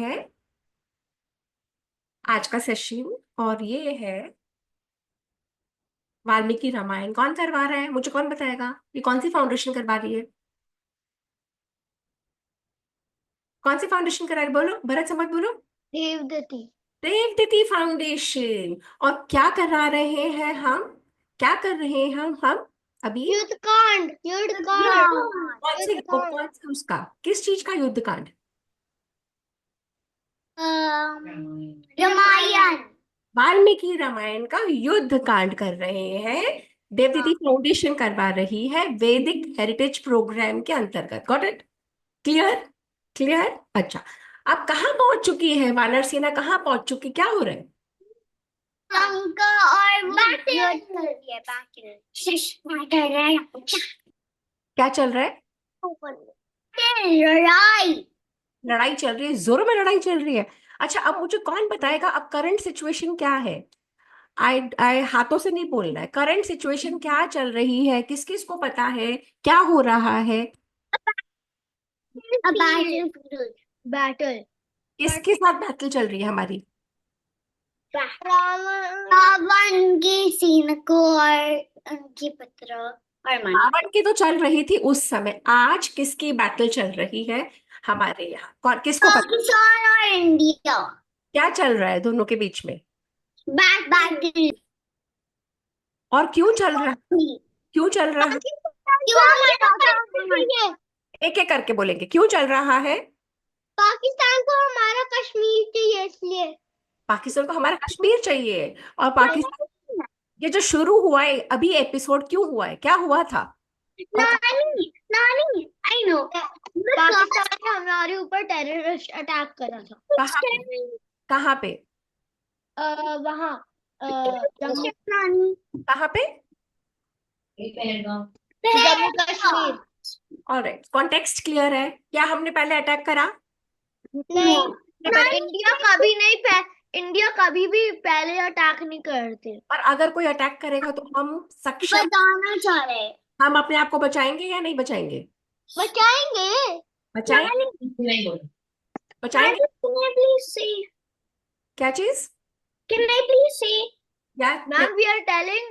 है आज का सेशन। और ये है वाल्मीकि रामायण। कौन करवा रहा है, मुझे कौन बताएगा? ये कौन सी फाउंडेशन करवा रही है? कौन सी फाउंडेशन करा रही है? बोलो, भरत समझ बोलो। देवदत्ती। देवदत्ती फाउंडेशन। और क्या करा रहे हैं हम? क्या कर रहे हैं हम अभी? युद्ध कांड, युद्ध कांड, कौन से युद्ध कांड। कौन से उसका, किस चीज का युद्ध कांड? रामायण। वाल्मीकि रामायण का युद्ध कांड कर रहे हैं। देवदत्ती फाउंडेशन करवा रही है वैदिक हेरिटेज प्रोग्राम के अंतर्गत। Got it? क्लियर? क्लियर। अच्छा, अब कहाँ पहुंच चुकी है वानर सेना? कहाँ पहुंच चुकी, क्या हो रहा है? लंका और वो युद्ध कर रही है, बैटल है। क्या चल रहा है? लड़ाई। लड़ाई चल रही है, जोरों में लड़ाई चल रही है। अच्छा, अब मुझे कौन बताएगा अब करंट सिचुएशन क्या है? आई आई हाथों से नहीं बोलना है। करंट सिचुएशन क्या चल रही है, किस किस को पता है क्या हो रहा है? Battle, battle. किसके साथ बैटल चल रही है हमारी? रावण की सीन को और उनकी पुत्र और मन। रावण की तो चल रही थी उस समय, आज किसकी बैटल चल रही है हमारे यहाँ? कौन, किसको पता? पाकिस्तान और इंडिया। क्या चल रहा है दोनों के बीच में? बैटल। और क्यों चल रहा है? क्यों चल रहा है? एक एक करके बोलेंगे, क्यों चल रहा है? पाकिस्तान को हमारा कश्मीर चाहिए इसलिए। पाकिस्तान को हमारा कश्मीर चाहिए। और पाकिस्तान, ये जो शुरू हुआ है अभी एपिसोड, क्यों हुआ है, क्या हुआ था? पता? नानी, नानी, आई नो। पाकिस्तान ने हमारे ऊपर टेररिस्ट अटैक करा था। कहाँ पे? कहाँ पे? वहाँ नानी, कहाँ पे? Jammu Kashmir. Alright, context clear है? क्या हमने पहले अटैक करा? नहीं, हमने पहले, इंडिया कभी नहीं इंडिया कभी भी पहले अटैक नहीं करते। और अगर कोई अटैक करेगा तो हम सक्षम, बताना चाह रहे हैं। हम अपने आप को बचाएंगे या नहीं बचाएंगे? बचाएंगे। बचाएंगे। नानी, बचाएंगे। नानी, can I please say? क्या चीज? Can I please say? या Ma'am, we are telling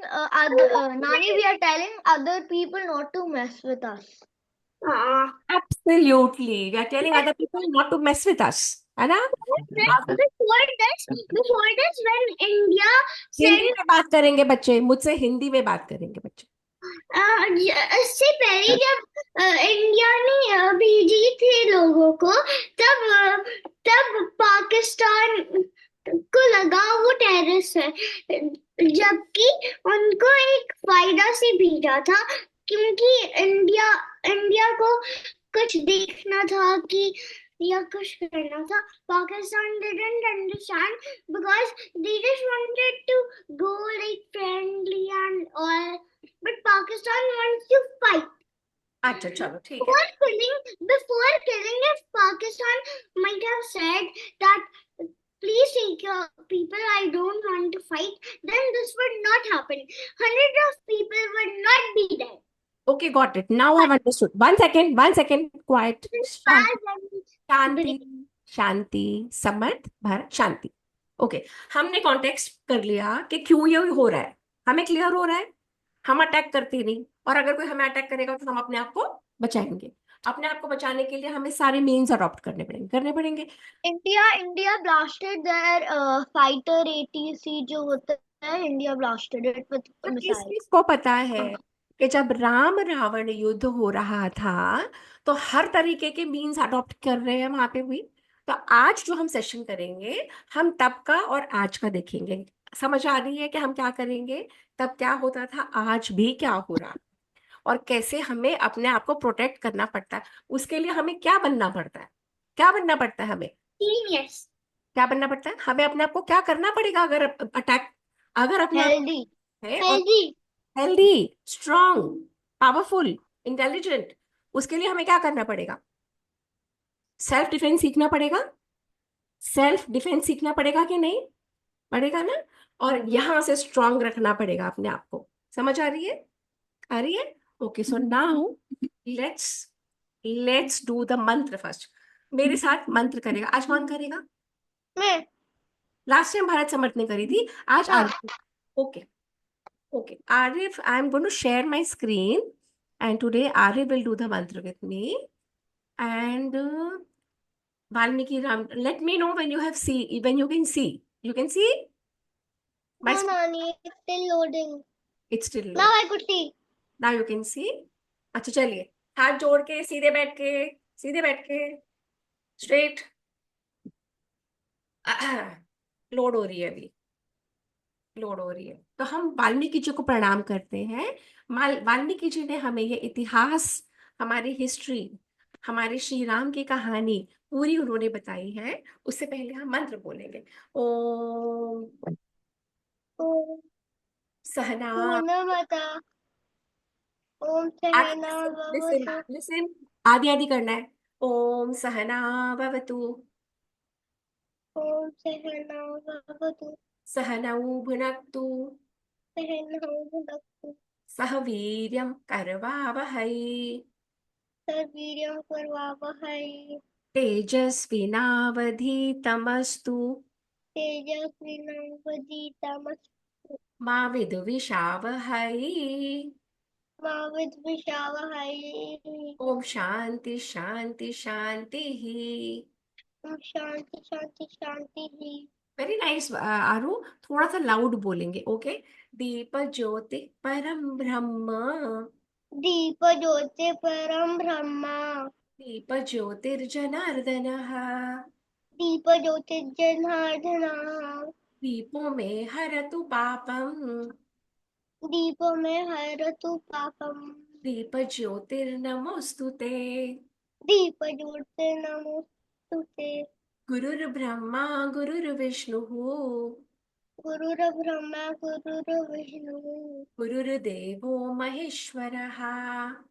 Nani, we are telling other people not to mess with us. Absolutely, we are telling other people not to mess with us, है ना? अब Before this, when India Hindi sent में बात करेंगे बच्चे, मुझसे हिंदी में बात करेंगे बच्चे। इससे पहले जब इंडिया ने भेजी थी लोगों को, तब पाकिस्तान को लगा वो टेररिस्ट है, जबकि उनको एक फायदा से भेजा था, क्योंकि इंडिया इंडिया को कुछ देखना था कि या कुछ करना था। Pakistan didn't understand because they just wanted to go like friendly and all, but Pakistan wants to fight. अच्छा चलो ठीक है। Before killing, if Pakistan might have said that please take your people, I don't want to fight, then this would not happen. Hundreds of people would not be dead. Okay, got it, now I have understood. One second, quite. Shanti, Shanti, Samarth, Bharat, Shanti. Okay, हमने context कर लिया कि क्यों ये हो रहा है, हमें क्लियर हो रहा है। हम अटैक करते नहीं, और अगर कोई हमें अटैक करेगा तो हम अपने आप को बचाएंगे। अपने आप को बचाने के लिए हमें सारे मीन्स अडॉप्ट करने पड़ेंगे। India blasted their fighter ATC जो होता है, India blasted it with और किस missiles. किस को पता है कि जब राम रावण युद्ध हो रहा था तो हर तरीके के मीन्स अडॉप्ट कर रहे हैं वहां पे भी। तो आज जो हम सेशन करेंगे, हम तब का और आज का देखेंगे। समझ आ रही है कि हम क्या करेंगे? तब क्या होता था, आज भी क्या हो रहा, और कैसे हमें अपने आप को प्रोटेक्ट करना पड़ता है। उसके लिए हमें क्या बनना पड़ता है? क्या बनना पड़ता है हमें? Genius. क्या बनना पड़ता है हमें? अपने आप को क्या करना पड़ेगा अगर अटैक, अगर अपने आप Healthy. है, और Healthy. Healthy, strong, powerful, intelligent, उसके लिए हमें क्या करना पड़ेगा? सेल्फ डिफेंस सीखना पड़ेगा। सेल्फ डिफेंस सीखना पड़ेगा कि नहीं? पड़ेगा ना। और यहां से स्ट्रांग रखना पड़ेगा अपने आप को। समझ आ रही है? आ रही है? Okay, so now let's let's do the मंत्र फर्स्ट। मेरे साथ मंत्र करेगा। आज कौन करेगा? मैं। लास्ट टाइम भारत समर्थ ने करी थी, आज हाँ। Arif. Okay. Okay Arif, I am going to share my screen and today Arif will do the mantra with me and Valmiki Ram. Let me know when you have see, when you can see. You can see my No, screen. Nani, it's still loading. It's still Now low. I could see. Now you can see. अच्छा चलिए, हाथ जोड़ के सीधे बैठ के, सीधे बैठ के, स्ट्रेट। लोड हो रही है अभी, लोड हो रही है। तो हम वाल्मीकि जी को प्रणाम करते हैं। वाल्मीकि जी ने हमें ये इतिहास, हमारी हिस्ट्री, हमारे श्री राम की कहानी पूरी उन्होंने बताई है। उससे पहले हम मंत्र बोलेंगे। ओम ओम सहना, पूर्णमता। ओम आगे सहना लिसन लिसन भवतु। लिसन, आदि आदि करना है। ओम सहना भवतु, ओम सहना भवतु। सहनौ भुनक्तु, सहनौ भुनक्तु। सह वीर्यं करवावहै, सवीर्यं करवावहै। तेजस्विनावधीतमस्तु, तेजस्विनावधीतमस्तु मा विद्विषावहै। मा विद्विषावहै। ओम शांति शांति शांति। ओम शांति शांति शांति। वेरी नाइस आरू, थोड़ा सा लाउड बोलेंगे, ओके। दीप ज्योति परम ब्रह्म, दीप ज्योति परम ब्रह्म। दीप ज्योतिर्जनार्दनः, दीप ज्योतिर्जनार्दन। दीपो मे हरतु पापम, दीप में हरतु पापम। दीप ज्योतिर्नमोस्तु ते। दीप ज्योतिर्नमोस्तुते। गुरुर्ब्रह्मा गुरुर्विष्णुः, गुरुर्ब्रह्मा गुरुर्विष्णु। गुरुर्देवो महेश्वरः,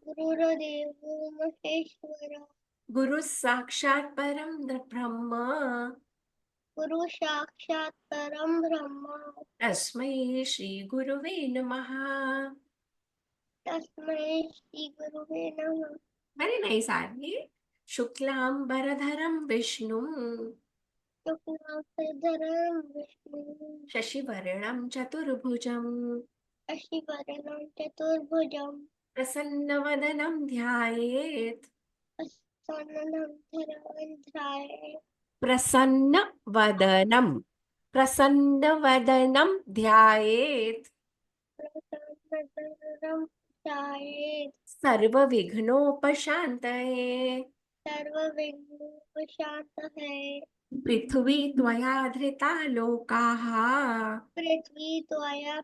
गुरुर्देवो महेश्वर। गुरुः साक्षात् परं ब्रह्म, गुरु साक्षात् परम ब्रह्म। तस्मै श्री गुरुवे नमः। तस्मै श्री गुरुवे नमः। Very nice RV. शुक्लांबरधरं विष्णुं, शुक्लांबरधरं विष्णु। शशिवर्णं चतुर्भुजं, शशिवर्णं चतुर्भुजं। प्रसन्नवदनं ध्यायेत्, प्रसन्नं ध्यायेत्। प्रसन्नवदनं, प्रसन्नवदनं ध्यायेत्, प्रसन्नं ध्यायेत्। सर्वविघ्नोपशान्तये। सर्वविघ्नोपशान्तये। पृथ्वी त्वया धृता लोकाः, पृथ्वी त्वया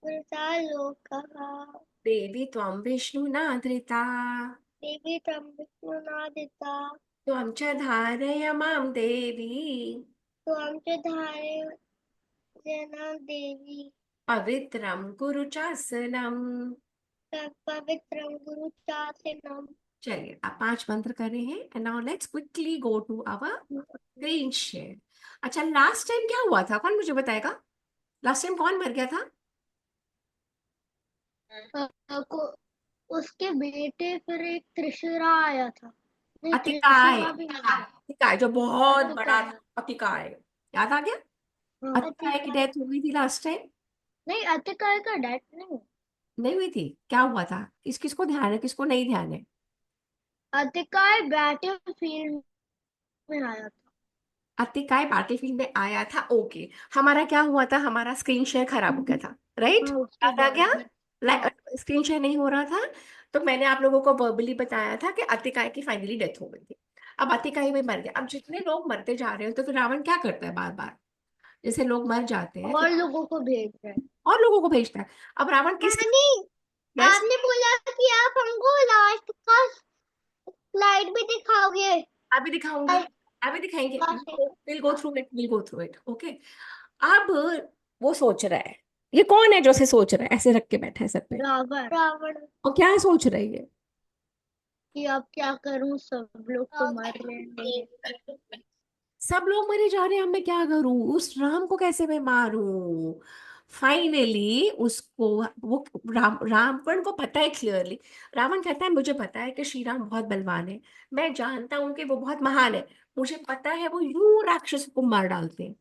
वृता लोकः। देवी त्वं विष्णुना धृता, देवी त्वं विष्णुनादिता। त्वं च धारय मां देवी, त्वं च धारय देवी। पवित्रं कुरु चासनम्। पवित्रं गुरुचासनम्। चलिए, आप 5 मंत्र कर रहे हैं and now let's quickly go to our screen share. अच्छा, लास्ट टाइम क्या हुआ था, कौन मुझे बताएगा? लास्ट टाइम कौन मर गया था? को उसके बेटे फिर एक त्रिशूरा आया था। नहीं, अतिकाय, त्रिशूरा भी नहीं। अतिकाय जो बहुत बड़ा अतिकाय। था, अतिकाय। याद आ गया? हाँ। अतिकाय की डेथ हो गई थी लास्ट टाइम। नहीं, अतिकाय का डेथ नहीं। नहीं हुई थी? क्या हुआ था? किसको ध्यान है, किसको नहीं ध्यान है? अतिकाय बैटल फील्ड में आया था। अतिकाय बैटलफील्ड में आया था, ओके। हमारा क्या हुआ था, हमारा स्क्रीन शेयर खराब हो गया था, राइट? हाँ, उसके याद आ बाद। गया? हाँ। स्क्रीन शेयर नहीं हो रहा था, तो मैंने आप लोगों को वर्बली बताया था कि अतिकाय की फाइनली डेथ हो गई थी। अब अतिकाय भी मर गया। अब जितने लोग मरते जा रहे हैं, तो फिर रावण क्या करता है, बार बार जैसे लोग मर जाते हैं और फिर लोगों को भेज रहे हैं। और लोगों को भेजता है। अब रावण किस, नानी, यस, आपने बोला कि आप हमको लास्ट का स्लाइड भी दिखाओगे। अभी दिखाऊंगी, अभी दिखाएंगे। Last. Will go through it, will go through it, okay. अब वो सोच रहा है, ये कौन है जो से सोच रहा है, ऐसे रख के बैठा है सर पे? रावण। रावण। और क्या सोच रहा है ये? कि अब क्या करूं, सब लोग तो मर रहे हैं। सब लोग मरे जा रहे हैं, अब मैं क्या करूं, उस राम को कैसे मैं मारूं? फाइनली उसको वो रावण को पता है क्लियरली। रावण कहता है मुझे पता है कि श्री राम बहुत बलवान है, मैं जानता हूँ कि वो बहुत महान है, मुझे पता है वो यूं राक्षस को मार डालते हैं।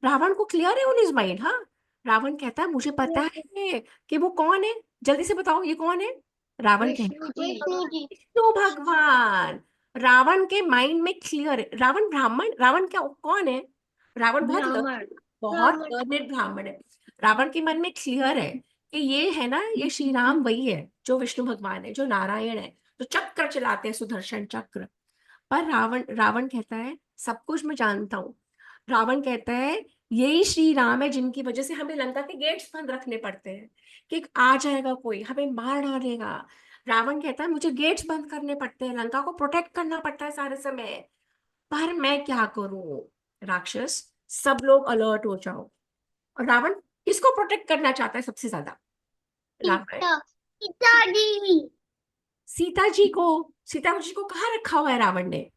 रावण को क्लियर है ऑन हिज माइंड। हाँ, रावण कहता है मुझे पता है कि वो कौन है, जल्दी से बताओ ये कौन है। रावण कहता है विष्णु जी। विष्णु भगवान। रावण के माइंड में क्लियर है। रावण ब्राह्मण, रावण क्या कौन है? रावण ब्राह्मण। बहुत ब्राह्मण। लर्निड ब्राह्मण है। रावण के मन में क्लियर है कि ये है ना, ये श्री राम वही है जो विष्णु भगवान है, जो नारायण है, जो चक्र चलाते हैं, सुदर्शन चक्र। पर रावण रावण कहता है सब कुछ मैं जानता हूँ। रावण कहता है यही श्री राम है जिनकी वजह से हमें लंका के गेट्स बंद रखने पड़ते हैं, कि आ जाएगा कोई हमें मार डालेगा। रावण कहता है मुझे गेट्स बंद करने पड़ते हैं, लंका को प्रोटेक्ट करना पड़ता है सारे समय, पर मैं क्या करूं। राक्षस, सब लोग अलर्ट हो जाओ। और रावण किसको प्रोटेक्ट करना चाहता है सबसे ज्यादा? रावण सीता। सीता जी। सीता जी को। सीता जी को कहाँ रखा हुआ है रावण ने?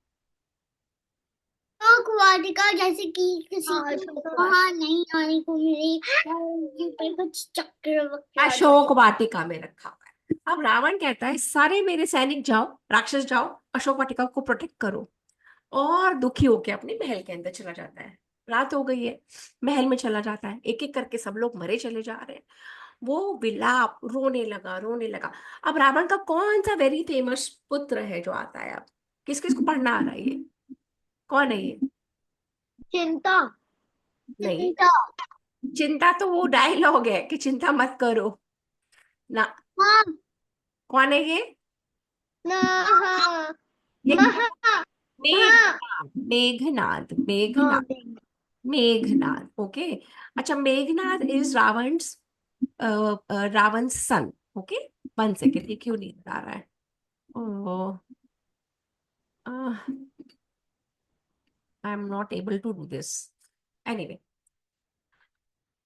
तो वाटिका, जैसे कि किसी को वहां नहीं आने को मिले, ऊपर कुछ चक्र वक्र आ जाए। अशोक वाटिका में रखा हुआ है। अब रावण कहता है सारे मेरे सैनिक जाओ, राक्षस जाओ, अशोक वाटिका को प्रोटेक्ट करो। और दुखी होके अपने महल के अंदर चला जाता है। रात हो गई है, महल में चला जाता है, एक एक करके सब लोग मरे चले जा रहे हैं। वो विलाप, रोने लगा रोने लगा। अब रावण का कौन सा वेरी फेमस पुत्र है जो आता है? अब किस किस को पढ़ना आ रहा है ये? कौन है ये? चिंता। नहीं, चिंता। चिंता तो वो डायलॉग है कि चिंता मत करो ना। हाँ। कौन है ये? महा। ये महा। महा। मेघनाद, मेघनाद, हाँ, मेघनाद, मेघनाद। ओके। अच्छा, Meghnad is Ravan's Ravan son. Okay, 1 second, ये क्यों नहीं बता रहा है? Oh, I am not able to do this. Anyway,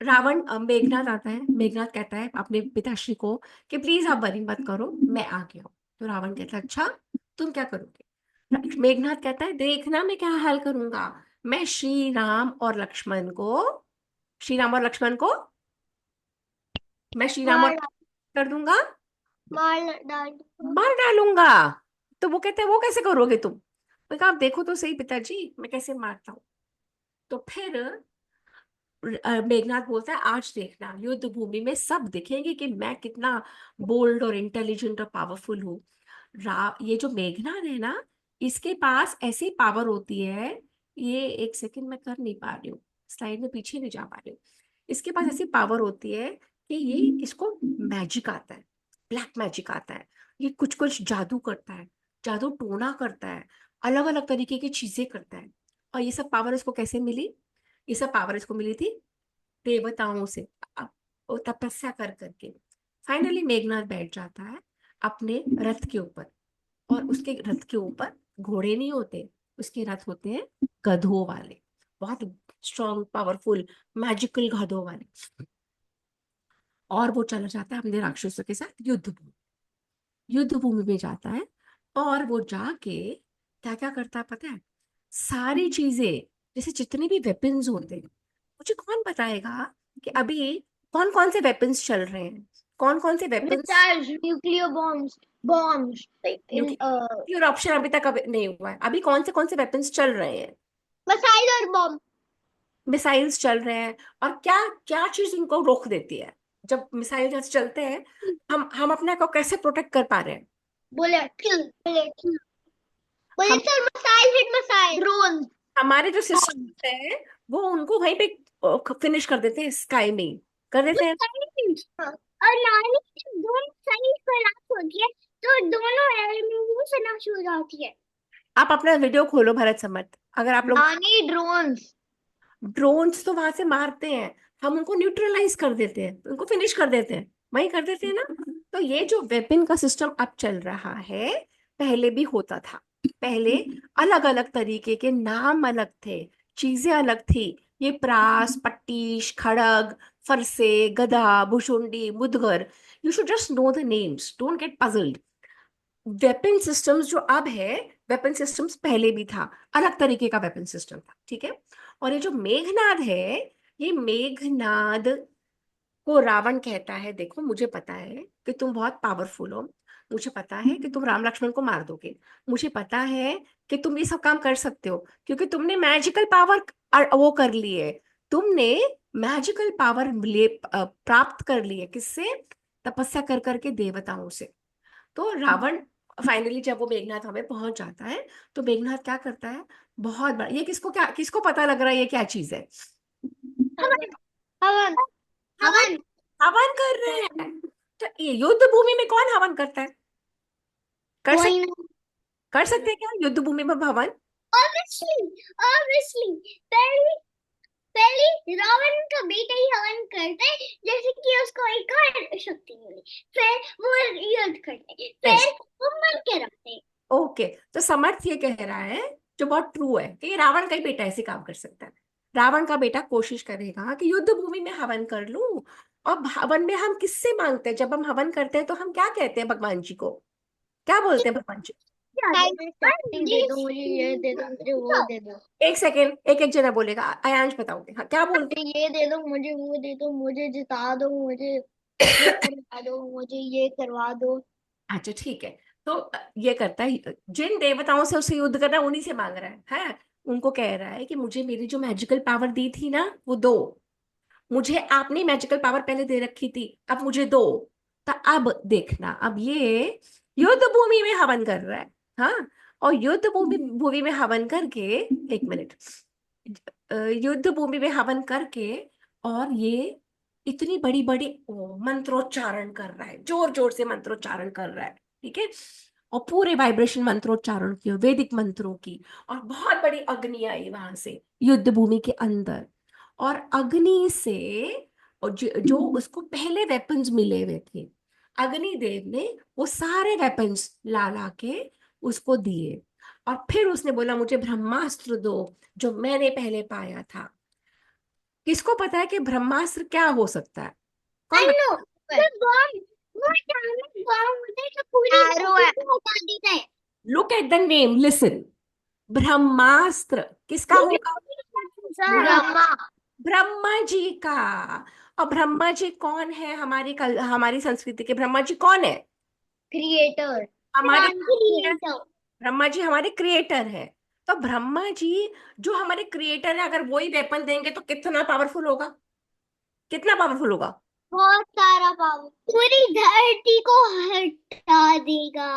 Ravan Meghnad आता है। मेघनाद कहता है अपने पिताश्री को कि प्लीज आप वरी मत करो, मैं आ गया हूँ। तो रावण कहता है अच्छा, तुम क्या करोगे? मेघनाद कहता है देखना मैं क्या हाल करूंगा। मैं श्री राम और लक्ष्मण को, श्री राम और लक्ष्मण को, मैं श्री राम और मार। कर दूंगा, मार डाल। मार डालूंगा। तो वो कहते हैं वो कैसे करोगे तुम? मैं कहा आप देखो तो सही पिताजी मैं कैसे मारता हूँ। तो फिर मेघनाथ बोलता है आज देखना युद्ध भूमि में सब देखेंगे कि मैं कितना बोल्ड और इंटेलिजेंट और पावरफुल हूँ। ये जो मेघनाथ है ना, इसके पास ऐसी पावर होती है, ये 1 सेकंड मैं कर नहीं पा रही हूँ, स्लाइड में पीछे नहीं जा पा रही हूँ। इसके पास ऐसी पावर होती है कि ये, इसको मैजिक आता है, ब्लैक मैजिक आता है। ये कुछ कुछ जादू करता है, जादू टोना करता है, अलग अलग तरीके की चीजें करता है। और ये सब पावर इसको कैसे मिली? ये सब पावर इसको मिली थी देवताओं से, अ- वो तपस्या कर करके। फाइनली मेघनाथ बैठ जाता है अपने रथ के ऊपर। और उसके रथ के ऊपर घोड़े नहीं होते, उसके रथ होते हैं गधों वाले, बहुत स्ट्रॉन्ग पावरफुल मैजिकल गधों वाले। और वो चला जाता है अपने राक्षसों के साथ युद्ध भूमि में जाता है। और वो जाके क्या क्या करता है पता है? सारी चीजें, जैसे जितने भी वेपन्स होते हैं, मुझे कौन बताएगा कि अभी कौन कौन से वेपन्स चल रहे हैं? कौन कौन से weapons? Missiles, nuclear bombs. Bombs in nuclear option अभी तक अभी नहीं हुआ है। अभी कौन से वेपन्स चल रहे हैं? मिसाइल और बॉम्ब। मिसाइल्स चल रहे हैं। और क्या क्या चीज इनको रोक देती है? जब मिसाइल जैसे चलते हैं, हम अपने को कैसे प्रोटेक्ट कर पा रहे हैं? बुलेट किल। बुलेट। हम, बुलेट और मिसाइल हिट मिसाइल ड्रोन। हमारे जो सिस्टम है वो उनको वहीं पे फिनिश कर देते हैं, स्काई में ही कर देते हैं। और नानी जब दोनों साइड पर लात होती है तो दोनों एनिमी से नाश हो जाती है। आप अपना वीडियो खोलो भरत समर्थ, अगर आप लोग, नानी ड्रोन्स। ड्रोन्स तो वहां से मारते हैं, हम उनको न्यूट्रलाइज कर देते हैं, उनको फिनिश कर देते हैं, वही कर देते हैं ना। तो ये जो वेपन का सिस्टम अब चल रहा है, पहले भी होता था। पहले अलग अलग तरीके के नाम अलग थे, चीजें अलग थी। ये प्रास, पट्टीश, खड़ग, फरसे, गदा, भुशुंडी, मुदगर, you should just know the names, don't get puzzled. Weapon systems जो अब है, वेपन सिस्टम्स पहले भी था, अलग तरीके का वेपन सिस्टम था, ठीक है। और ये जो मेघनाद है, ये मेघनाद को रावण कहता है, देखो मुझे पता है कि तुम बहुत पावरफुल हो, मुझे पता है कि तुम राम लक्ष्मण को मार दोगे, मुझे पता है कि तुम ये सब काम कर सकते हो, क्योंकि तुमने मैजिकल पावर वो कर ली है, तुमने मैजिकल पावर ले प्राप्त कर ली है, किससे? तपस्या कर करके देवताओं से। तो रावण फाइनली जब वो मेघनाथ हमें पहुंच जाता है, तो मेघनाथ क्या करता है, बहुत बड़ा, ये किसको पता लग रहा है ये क्या चीज है? हवन हवन हवन। हवन। हवन कर रहे हैं। तो ये युद्ध भूमि में कौन हवन करता है? कर कोई सकते, नहीं। कर सकते हैं क्या युद्ध भूमि में हवन? Obviously, obviously. पहले पहले रावण का बेटा ही हवन करता है, जैसे कि उसको एक और शक्ति मिली। फिर वो युद्ध करते हैं, यस। फिर वो मन के रखते हैं। ओके। तो समर्थ ये कह रहा है, जो बहुत ट्रू है, कि रावण का ही बेटा ऐसे काम कर सकता है। रावण का बेटा कोशिश करेगा कि युद्ध भूमि में हवन कर लूं। और हवन में हम किससे मांगते हैं? जब हम हवन करते हैं तो हम क्या कहते हैं भगवान जी को? क्या बोलते हैं भगवान जी? दे दो मुझे, ये दे दो मुझे, वो दे दो। एक सेकेंड, एक एक जना बोलेगा, आयांश बताओगे, हाँ क्या बोलते मुझे ये दे दो, मुझे वो दे दो, मुझे जिता दो, मुझे ये हैं? करवा दो, मुझे ये करवा दो। अच्छा ठीक है। तो ये करता है, जिन देवताओं से उसे युद्ध करना है, उन्हीं से मांग रहा है। उनको कह रहा है कि मुझे मेरी जो मैजिकल पावर दी थी ना, वो दो। मुझे आपने मैजिकल पावर पहले दे रखी थी, अब मुझे दो। तो अब देखना, अब ये युद्ध भूमि में हवन कर रहा है। हाँ। और युद्ध भूमि भूमि में हवन करके, एक मिनट, युद्ध भूमि में हवन करके, और ये इतनी बड़ी बड़ी मंत्रोच्चारण कर रहा है, जोर जोर से मंत्रोच्चारण कर रहा है। ठीक है। और पूरे वाइब्रेशन मंत्रोच्चारण की, वैदिक मंत्रों की। और बहुत बड़ी अग्नि आई वहां से युद्ध भूमि के अंदर। और अग्नि से, और जो उसको पहले वेपन्स मिले हुए थे, अग्निदेव ने वो सारे वेपन्स ला ला के उसको दिए। और फिर उसने बोला, मुझे ब्रह्मास्त्र दो, जो मैंने पहले पाया था। किसको पता है कि ब्रह्मास्त्र क्या हो सकता है? कौन आई नो। बता? वो बम, वो अचानक बम होता है जो पूरी धरती को हटा देता है। Look at the name, listen. Brahmastra किसका होगा? ब्रह्मा। ब्रह्मा जी का। और ब्रह्मा जी कौन है? हमारी संस्कृति के ब्रह्मा जी कौन है? क्रिएटर। हमारे क्रिएटर। ब्रह्मा जी हमारे क्रिएटर है। तो ब्रह्मा जी जो हमारे क्रिएटर है, अगर वही वेपन देंगे तो कितना पावरफुल होगा? कितना पावरफुल होगा? बहुत सारा पावर, पूरी धरती को हटा देगा।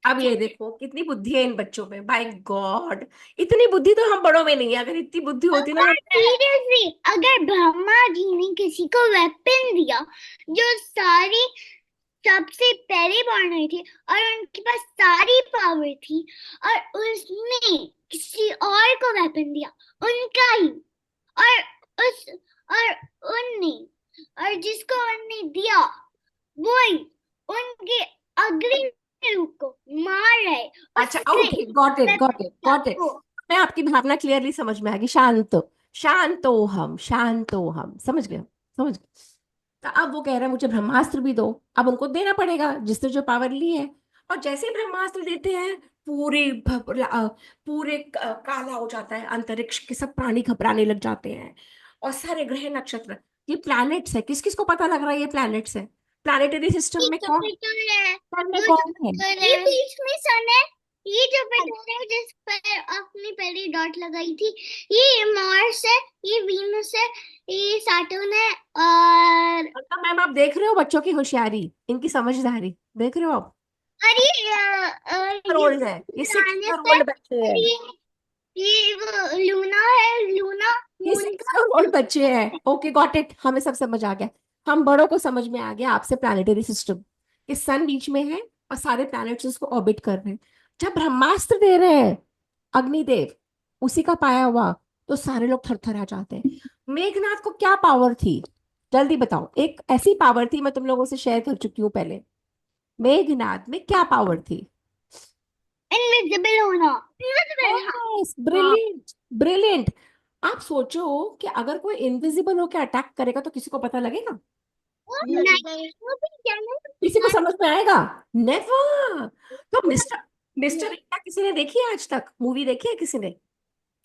अब ये देखो कितनी बुद्धि है इन बच्चों में, बाय गॉड। इतनी बुद्धि तो हम बड़ों में नहीं है। अगर इतनी बुद्धि होती ना, सीरियसली, अगर ब्रह्मा जी ने किसी को वेपन दिया जो सारी सबसे पहले बॉर्न हुई थी और उनके पास सारी पावर थी, और उसने किसी और को वेपन दिया, उनका ही, और उस और उनने और जिसको उनने दिया वही उनके अग्नि रूप को मार रहे, अच्छा उसके okay, got it got it weapon got it. को। मैं आपकी भावना क्लियरली समझ में आ गई। शांतो हम समझ गए, समझ गए। तो अब वो कह रहा है, मुझे ब्रह्मास्त्र भी दो। अब उनको देना पड़ेगा जिसने जो पावर ली है। और जैसे ही ब्रह्मास्त्र देते हैं, पूरे काला हो जाता है अंतरिक्ष के, सब प्राणी घबराने लग जाते हैं। और सारे ग्रह नक्षत्र, ये प्लैनेट्स है, किस किस को पता लग रहा है ये प्लैनेट्स है? प्लैनेटरी सिस्टम ये में कौन, जुपिटर है, सन में वो कौन है? जुपिटर है, ये बीच में सन है, ये जुपिटर है जिस पर अपनी पहली डॉट लगाई थी, ये मार्स है, ये वीनस है, ये सैटर्न है, और मतलब मैम आप देख रहे हो बच्चों की होशियारी, इनकी समझदारी देख रहे हो आप? ये ओल्ड है, ये सिक्स यूरानस ईयर है, ओल्ड बच्चे और हैं। ये वो लूना है, लूना ये मून सिक्स का। ईयर ओल्ड बच्चे हैं। ओके गॉट इट, हमें सब समझ आ गया। हम बड़ों को समझ में आ गया आपसे प्लानिटरी सिस्टम, कि सन बीच में है और सारे प्लैनेट्स उसको ऑर्बिट कर रहे हैं। जब ब्रह्मास्त्र दे रहे हैं अग्निदेव, उसी का पाया हुआ, तो सारे लोग थर थर आ जाते हैं। मेघनाथ को क्या पावर थी? जल्दी बताओ। एक ऐसी पावर थी, मैं तुम लोगों से शेयर कर चुकी हूँ पहले। मेघनाथ में क्या पावर थी? इनविजिबल होना, इनविजिबल। यस, हाँ। Brilliant, brilliant. आप सोचो कि अगर कोई इनविजिबल होकर अटैक करेगा तो किसी को पता लगेगा? नहीं, वो भी जाने। किसी को समझ में आएगा? नेवर। तो मिस्टर मिस्टर इंडिया किसी ने देखी है आज तक? मूवी देखी है किसी ने?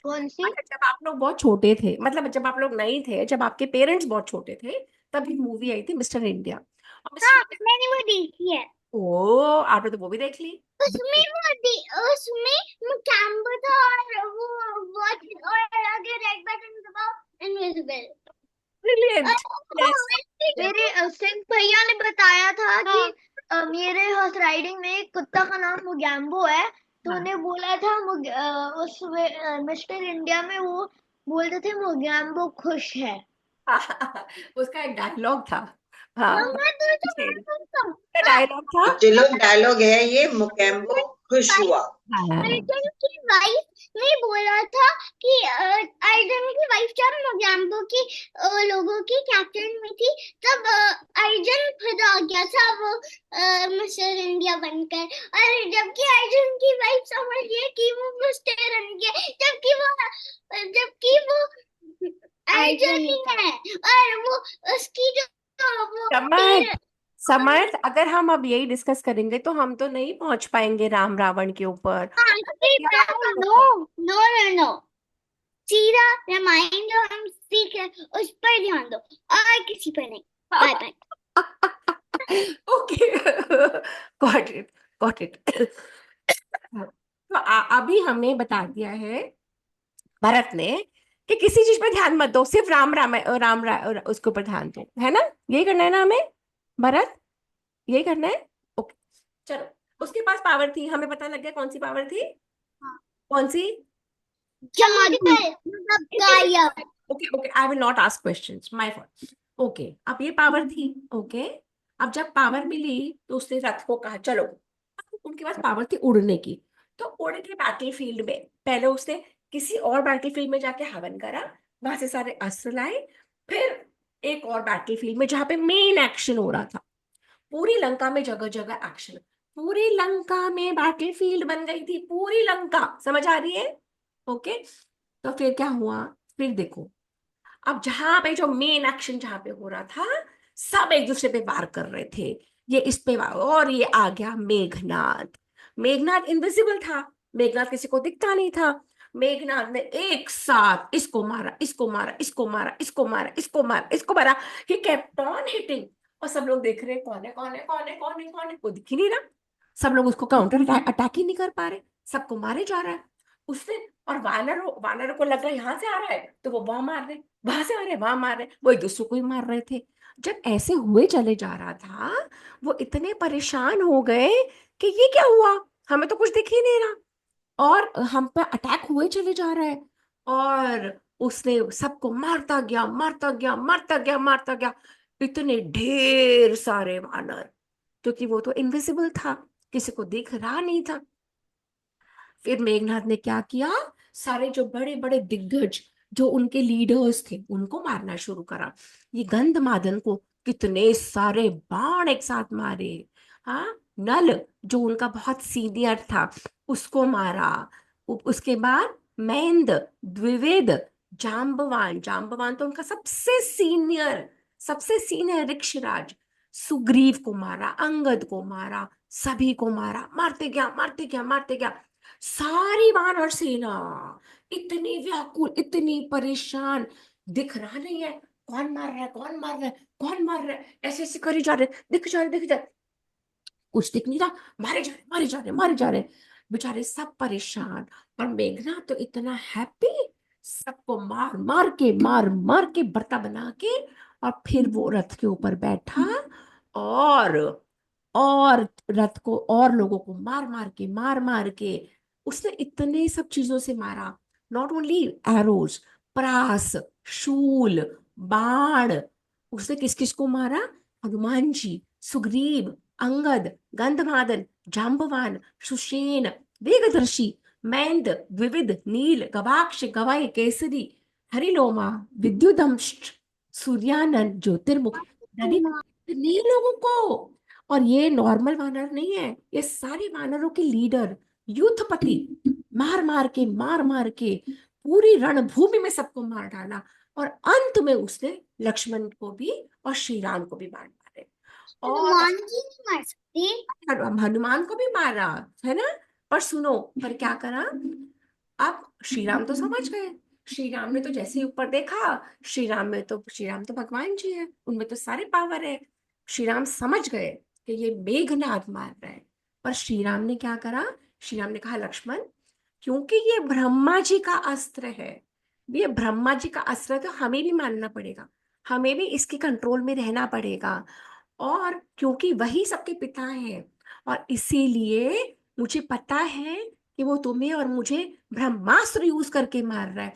कौन सी? अच्छा, जब आप लोग बहुत छोटे थे, मतलब जब आप लोग नहीं थे, जब आपके पेरेंट्स बहुत छोटे थे, तभी मूवी आई थी मिस्टर इंडिया। और मिस्टर हाँ, इंडिया, मैंने वो देखी है। ओ आपने तो वो भी देख ली। उसमें उसमें कैम्बो था, और वो वॉच, और अगर रेड बटन दबाओ इनविजिबल। ब्रिलियंट। यस। मेरे सिंह भैया ने बताया था कि मेरे हॉर्स राइडिंग में एक कुत्ता का नाम मुगैम्बो है, तो हाँ। उन्हें बोला था उस मिस्टर इंडिया में वो बोलते थे मुगैम्बो खुश है। उसका एक डायलॉग था। हाँ मम्मा तो मैं सुनता हूँ। हाँ, डायलॉग था। एक्चुअली डायलॉग है ये, मोकेम्बो खुश हुआ। हाँ। अर्जुन की वाइफ ने बोला था कि अर्जुन की वाइफ जब मोगैम्बो की लोगों की कैप्टन में थी, तब अर्जुन खुद आ गया था वो मिस्टर इंडिया बनकर। और जबकि अर्जुन की वाइफ समझ गई कि वो मिस्टर इंडिया, जबकि वो अर्जुन ही है। और वो उसकी जो वो समर्थ, समर्थ, अगर हम अब यही डिस्कस करेंगे तो हम तो नहीं पहुंच पाएंगे राम रावण के ऊपर। अगर याद नो नो नो नो, सीधा रामायण जो हम सीख रहे हैं उस पर ध्यान दो, और किसी पर नहीं। Bye bye. Okay, got it, got it. तो अभी हमने बता दिया है भरत ने कि किसी चीज पे ध्यान मत दो, सिर्फ उसके ऊपर ध्यान दो, है ना? यही करना है ना हमें, भरत? यही करना है। ओके, चलो। उसके पास पावर थी, हमें पता लग गया कौन सी पावर थी। कौन सी? जादू मतलब गायब। Okay okay, I will not ask questions, my fault. Okay, अब ये पावर थी। ओके, अब जब पावर मिली तो उसने रथ को कहा चलो। उनके पास पावर थी उड़ने की, तो उड़ के बैटल फील्ड में पहले उसने किसी और बैटल फील्ड में जाके हवन करा, वहां से सारे अस्त्र लाए। फिर एक और बैटल फील्ड में जहां पे मेन एक्शन हो रहा था, पूरी लंका में जगह जगह एक्शन, पूरी लंका में बैटल फील्ड बन गई थी, पूरी लंका, समझ आ रही है? ओके, तो फिर क्या हुआ? फिर देखो, अब जहां पे जो मेन एक्शन जहां पे हो रहा था, सब एक दूसरे पे वार कर रहे थे। ये इस पे वार, और ये आ गया मेघनाद। मेघनाद इनविजिबल था, मेघनाद किसी को दिखता नहीं था। मेघनाद ने एक साथ इसको मारा, इसको मारा, इसको मारा, इसको मारा, इसको मारा, इसको मारा। He kept on hitting. और सब लोग देख रहे हैं कौन है, कौन है, कौन है, कौन है, कौन है, कोई दिख ही नहीं रहा। सब लोग उसको काउंटर अटैक ही नहीं कर पा रहे, सबको मारे जा रहा है उसने। और वानर को लग रहा है यहाँ से आ रहा है तो वो वहां मार रहे, वहां से आ रहे वहां मार रहे, वो एक दूसरे को ही मार रहे थे। जब ऐसे हुए चले जा रहा था, वो इतने परेशान हो गए कि ये क्या हुआ, हमें तो कुछ दिख ही नहीं रहा, और हम पे अटैक हुए चले जा रहा है। और उसने सबको मारता गया, मारता गया, मारता गया, मारता गया, इतने ढेर सारे वानर, क्योंकि वो तो इनविजिबल था, किसी को दिख रहा नहीं था। फिर मेघनाथ ने क्या किया, सारे जो बड़े बड़े दिग्गज, जो उनके लीडर्स थे, उनको मारना शुरू करा। ये गंधमादन को कितने सारे बाण एक साथ मारे। हाँ, नल जो उनका बहुत सीनियर था, उसको मारा। उसके बाद मैंद, द्विवेद, जाम्बवान, जाम्बवान तो उनका सबसे सीनियर ऋक्षराज, सुग्रीव को मारा, अंगद को मारा, सभी को मारा, मारते गया, मारते गया, मारते गया। सारी वानर सेना इतनी व्याकुल, इतनी परेशान, दिख रहा नहीं है कौन मार रहा है, कौन मार रहा है, कौन मार रहा है, ऐसे ऐसे करे जा रहे, दिख जा रहे, दिख जा रहे, कुछ दिख नहीं रहा, मारे जा रहे, मारे जा रहे, मारे जा रहे, बेचारे सब परेशान। और मेघना तो इतना हैप्पी, सबको मार मार के, मार मार के बर्ता बना के, और फिर वो रथ के ऊपर बैठा, और और रथ को और लोगों को मार मार के, मार मार के उसने इतने सब चीजों से मारा। नॉट ओनली एरोज, प्रास, शूल, बाण। उसने किस किस को मारा? हनुमान जी, सुग्रीव, अंगद, गंधमादन, जाम्बवान, सुषेण, वेगदर्शी, मैंद, द्विविद, नील, गवाक्ष, गवाई, केसरी, हरिलोमा, विद्युदंश, सूर्यानंद, ज्योतिर्मुख, नदी, इतने लोगों को। और ये नॉर्मल वानर नहीं है, ये सारे वानरों के लीडर, युद्धपति, मार मार के, मार मार के पूरी रणभूमि में सबको मार डाला। और अंत में उसने लक्ष्मण को भी और श्री राम को भी मार डाले। और हनुमान जी नहीं मार सकते। हनुमान को भी मारा, है ना? पर सुनो, पर क्या करा, अब श्री राम तो समझ गए श्री राम ने तो जैसे ही ऊपर देखा, श्री राम तो भगवान जी है, उनमें तो सारे पावर है। श्री राम समझ गए कि ये मेघनाद मार रहा है। पर श्री राम ने क्या करा? श्री राम ने कहा, लक्ष्मण, क्योंकि ये ब्रह्मा जी का अस्त्र है, ये ब्रह्मा जी का अस्त्र है, तो हमें भी मानना पड़ेगा, हमें भी इसके कंट्रोल में रहना पड़ेगा। और क्योंकि वही सबके पिता है, और इसीलिए मुझे पता है कि वो तुम्हें और मुझे ब्रह्मास्त्र यूज करके मार रहा है,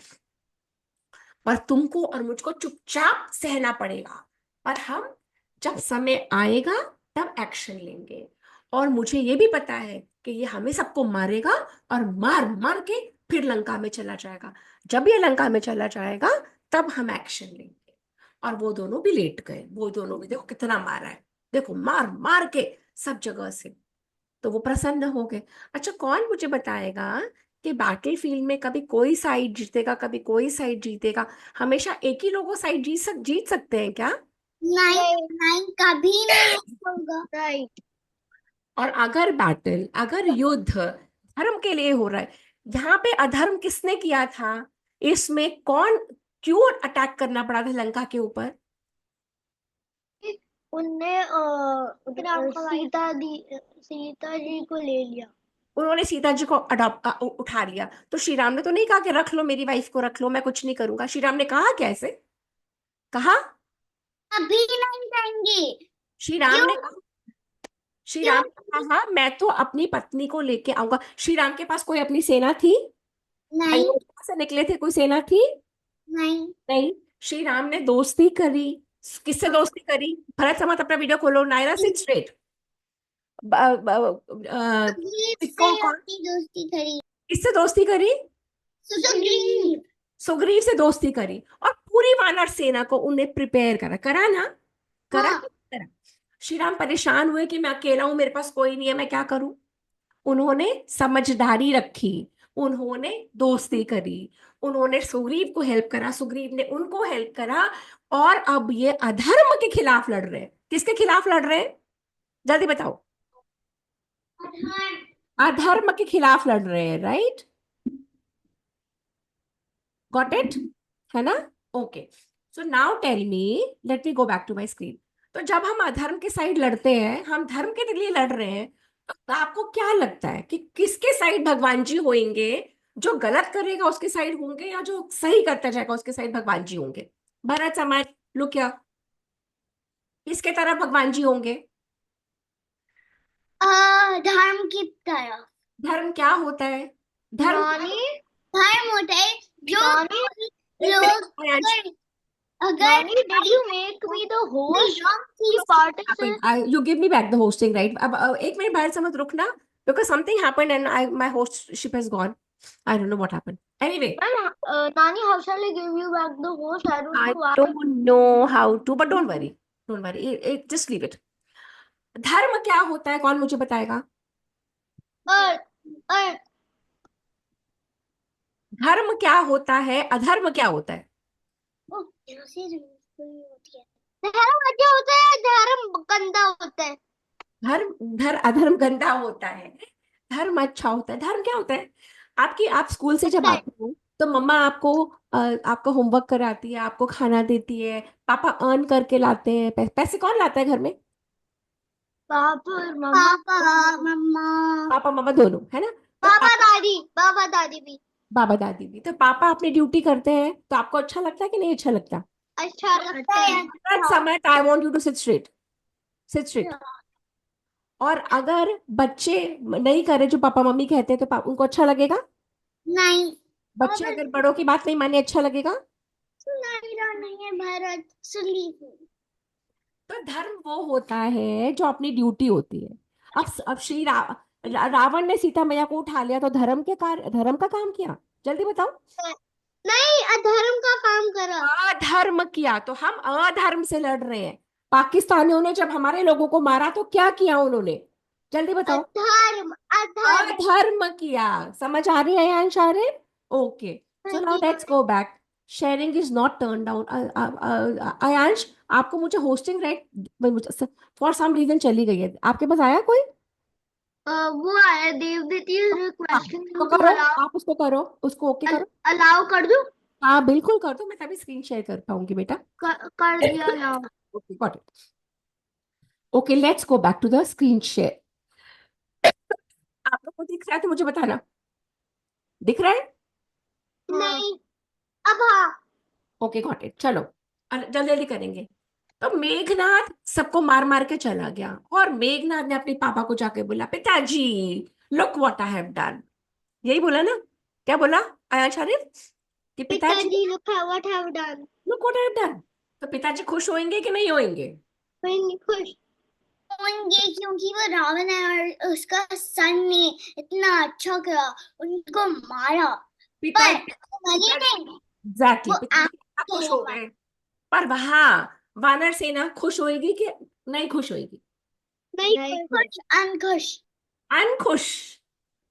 और तुमको और मुझको चुपचाप सहना पड़ेगा। पर हम जब समय आएगा तब एक्शन लेंगे। और मुझे ये भी पता है कि ये हमें सबको मारेगा, और मार मार के फिर लंका में चला जाएगा। जब ये लंका में चला जाएगा तब हम एक्शन लेंगे। और वो दोनों भी लेट गए, वो दोनों भी देखो कितना मारा है, देखो मार मार के सब जगह से। तो वो प्रसन्न हो गए। अच्छा, कौन मुझे बताएगा कि बैटल फील्ड में कभी कोई साइड जीतेगा, कभी कोई साइड जीतेगा? हमेशा एक ही लोगों साइड जीत सकते हैं क्या? नहीं नहीं, कभी नहीं होगा। राइट। और अगर युद्ध धर्म के लिए हो रहा है, यहाँ पे अधर्म किसने किया था? इसमें कौन, क्यों अटैक करना पड़ा था लंका के ऊपर? उनने सीता जी को ले लिया। उन्होंने सीता जी को उठा लिया। तो श्री राम ने तो नहीं कहा कि रख लो, मेरी वाइफ को रख लो, मैं कुछ नहीं करूंगा। श्री राम ने कहा कैसे? कहा अभी नहीं जाएंगे। श्री राम क्यों? ने कहा, श्री क्यों? राम ने कहा मैं तो अपनी पत्नी को लेके आऊंगा। श्री राम के पास कोई अपनी सेना थी? नहीं अयोध्या से निकले थे, कोई सेना थी? नहीं। नहीं। श्री राम ने दोस्ती करी। किससे दोस्ती करी? भरत समत अपना वीडियो खोलो, नायरा सिट स्ट्रेट। सुग्रीव से कौन कौन अपनी दोस्ती करी। किससे दोस्ती करी? सुग्रीव। सुग्रीव से दोस्ती करी, और पूरी वानर सेना को उन्हें प्रिपेयर करा, करा ना? करा हाँ। कि नहीं करा? श्री राम परेशान हुए कि मैं अकेला हूं, मेरे पास कोई नहीं है, मैं क्या करूं? उन्होंने समझदारी रखी, उन्होंने दोस्ती करी, उन्होंने सुग्रीव को हेल्प करा, सुग्रीव ने उनको हेल्प करा। और अब ये अधर्म के खिलाफ लड़ रहे हैं। किसके खिलाफ लड़ रहे हैं? जल्दी बताओ। अधर्म के खिलाफ लड़ रहे हैं, राइट? Got it? है ना? Okay. So now tell me, let me go back to my screen. तो जब हम अधर्म के साइड लड़ते हैं, हम धर्म के लिए लड़ रहे हैं, तो आपको क्या लगता है कि किसके साइड भगवान जी होंगे? जो गलत करेगा उसके साइड होंगे, या जो सही करता जाएगा उसके साइड भगवान जी होंगे? भरत समाज, लुक क्या, किसके तरफ भगवान जी होंगे? धर्म की तरफ। धर्म क्या होता है? धर्म धर्म होता है जो एक लोग मिनट, अगर did you make me the host? you give me back the hosting, right? अब एक मिनट भारत समझ रुकना, because something happened and my hostship has gone. I don't know what happened. Anyway, Nani, how shall I give you back the host? I don't I know why. don't know how to, but don't worry, don't worry. Just leave it. धर्म क्या होता है? कौन मुझे बताएगा? और धर्म क्या होता है? अधर्म क्या होता है? धर्म अच्छा होता है, धर्म गंदा होता है। अधर्म गंदा होता है, धर्म अच्छा होता है। धर्म क्या होता है? आप स्कूल से जब आते हो तो मम्मा आपका होमवर्क कराती है, आपको खाना देती है, पापा अर्न करके लाते हैं। पैसे कौन लाता है घर में? पापा मम्मा। पापा मम्मा दोनों, है ना? तो बाबा दादी भी। बाबा दादी भी। तो पापा अपनी ड्यूटी करते हैं, तो आपको अच्छा लगता है कि नहीं अच्छा लगता? अच्छा लगता है। समय I want you to sit straight, sit straight. और अगर बच्चे नहीं करे जो पापा मम्मी कहते हैं, तो उनको अच्छा लगेगा? नहीं। बच्चे अगर बड़ों की बात नहीं माने, अच्छा लगेगा? नहीं है भारत सुली। तो धर्म वो होता है जो अपनी ड्यूटी होती है। अब रावण ने सीता मैया को उठा लिया, तो धर्म का काम किया? जल्दी बताओ। नहीं, अधर्म का काम करा। अधर्म किया। तो हम अधर्म से लड़ रहे हैं। पाकिस्तानियों ने जब हमारे लोगों को मारा तो क्या किया उन्होंने? जल्दी बताओ। अधर्म अधर्म अधर्म किया। समझ आ रही है यांश? आ रहे? Okay, so now let's go back. Sharing is not turn down. Aayansh, आपको मुझे hosting right for some reason चली गई है, आपके पास आया कोई? वो आया देवदत्ती क्वेश्चन। तो करो, आप उसको करो, उसको ओके करो। अलाउ कर दो। हाँ बिल्कुल कर दो, मैं तभी स्क्रीन शेयर कर पाऊंगी बेटा। कर दिया यार। Okay got it. Okay let's go back to the screen share. आप लोग को दिख रहा है तो मुझे बताना, दिख रहा है? नहीं, अब हाँ। ओके गॉट इट, चलो जल्दी जल्दी करेंगे। तो मेघनाथ सबको मार मार के चला गया, और मेघनाथ ने अपने पापा को जाके बोला, पिताजी look what I have done. यही बोला ना? क्या बोला आया शरीफ? कि पिताजी पिताजी look at what I've done। Look what I have done. तो पिताजी खुश होंगे कि नहीं होंगे? मैं नहीं खुश होंगे क्योंकि वो रावण है और उसका सन ने इतना अच्छा किया, उनको मारा। पर पिताजी मरे पिताजी नहीं, एग्जैक्टली वो पिताजी कितना एक्ट खुश हो होगा। गए। पर वहां वानर सेना खुश होएगी कि नहीं खुश होएगी? नहीं खुश, अनखुश। अनखुश,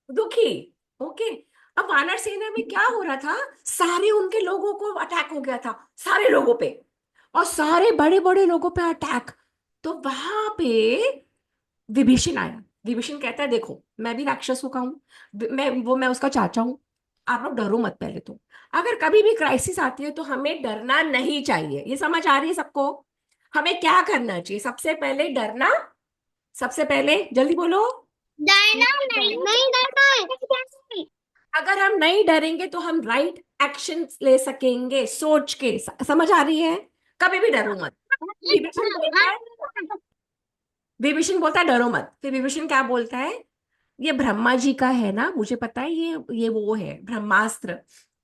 दुखी। ओके। अब वानर सेना में क्या हो रहा था, सारे उनके लोगों को अटैक हो गया था, सारे लोगों पे, और सारे बड़े बड़े लोगों पे अटैक। तो वहां पे विभीषण आया। विभीषण कहता है देखो मैं भी राक्षसों का हूँ, मैं उसका चाचा हूँ, आप लोग डरो मत। पहले तो अगर कभी भी क्राइसिस आती है तो हमें डरना नहीं चाहिए, ये समझ आ रही है सबको? हमें क्या करना चाहिए सबसे पहले? डरना, सबसे पहले जल्दी बोलो। डरना नहीं, नहीं डरना है। अगर हम नहीं डरेंगे तो हम राइट एक्शन ले सकेंगे सोच के। समझ आ रही है? कभी भी डरो मत। विभीषण बोलता है, विभीषण बोलता है डरो मत। फिर विभीषण क्या बोलता है, ये ब्रह्मा जी का है ना, मुझे पता है ये वो है ब्रह्मास्त्र,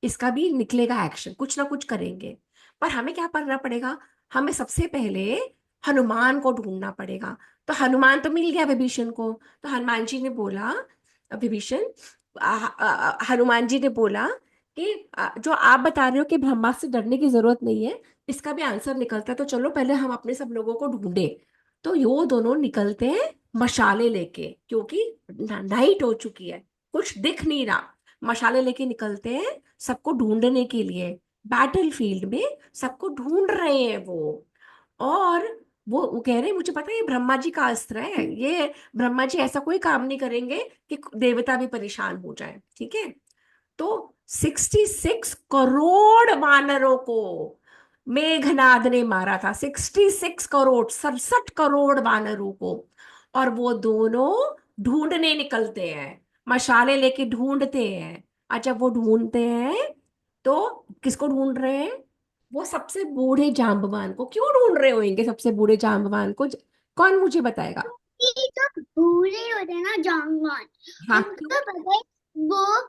इसका भी निकलेगा एक्शन, कुछ ना कुछ करेंगे। पर हमें क्या करना पड़ेगा, हमें सबसे पहले हनुमान को ढूंढना पड़ेगा। तो हनुमान तो मिल गया विभीषण को। तो हनुमान जी ने बोला, विभीषण हनुमान जी ने बोला कि जो आप बता रहे हो कि ब्रह्मास्त्र से डरने की जरूरत नहीं है, इसका भी आंसर निकलता है, तो चलो पहले हम अपने सब लोगों को ढूंढे। तो यो दोनों निकलते हैं मशाले लेके, क्योंकि नाइट हो चुकी है, कुछ दिख नहीं रहा। मशाले लेके निकलते हैं सबको ढूंढने के लिए, बैटल फील्ड में सबको ढूंढ रहे हैं वो। और वो कह रहे हैं मुझे पता है ये ब्रह्मा जी का अस्त्र है, ये ब्रह्मा जी ऐसा कोई काम नहीं करेंगे कि देवता भी परेशान हो जाए, ठीक है? तो 66 करोड़ वानरों को मेघनाद ने मारा था, 66 करोड़, 67 करोड़ वानरों को। और वो दोनों ढूंढने निकलते हैं, मशाले लेके ढूंढते हैं। अच्छा वो ढूंढते हैं तो किसको ढूंढ रहे हैं? वो सबसे बूढ़े जाम्बवान को। क्यों ढूंढ रहे होंगे सबसे बूढ़े जाम्बवान को? कौन मुझे बताएगा? ये तो भूरे होते हैं ना जांगवान, हाँ उनको क्यों? तो पता है वो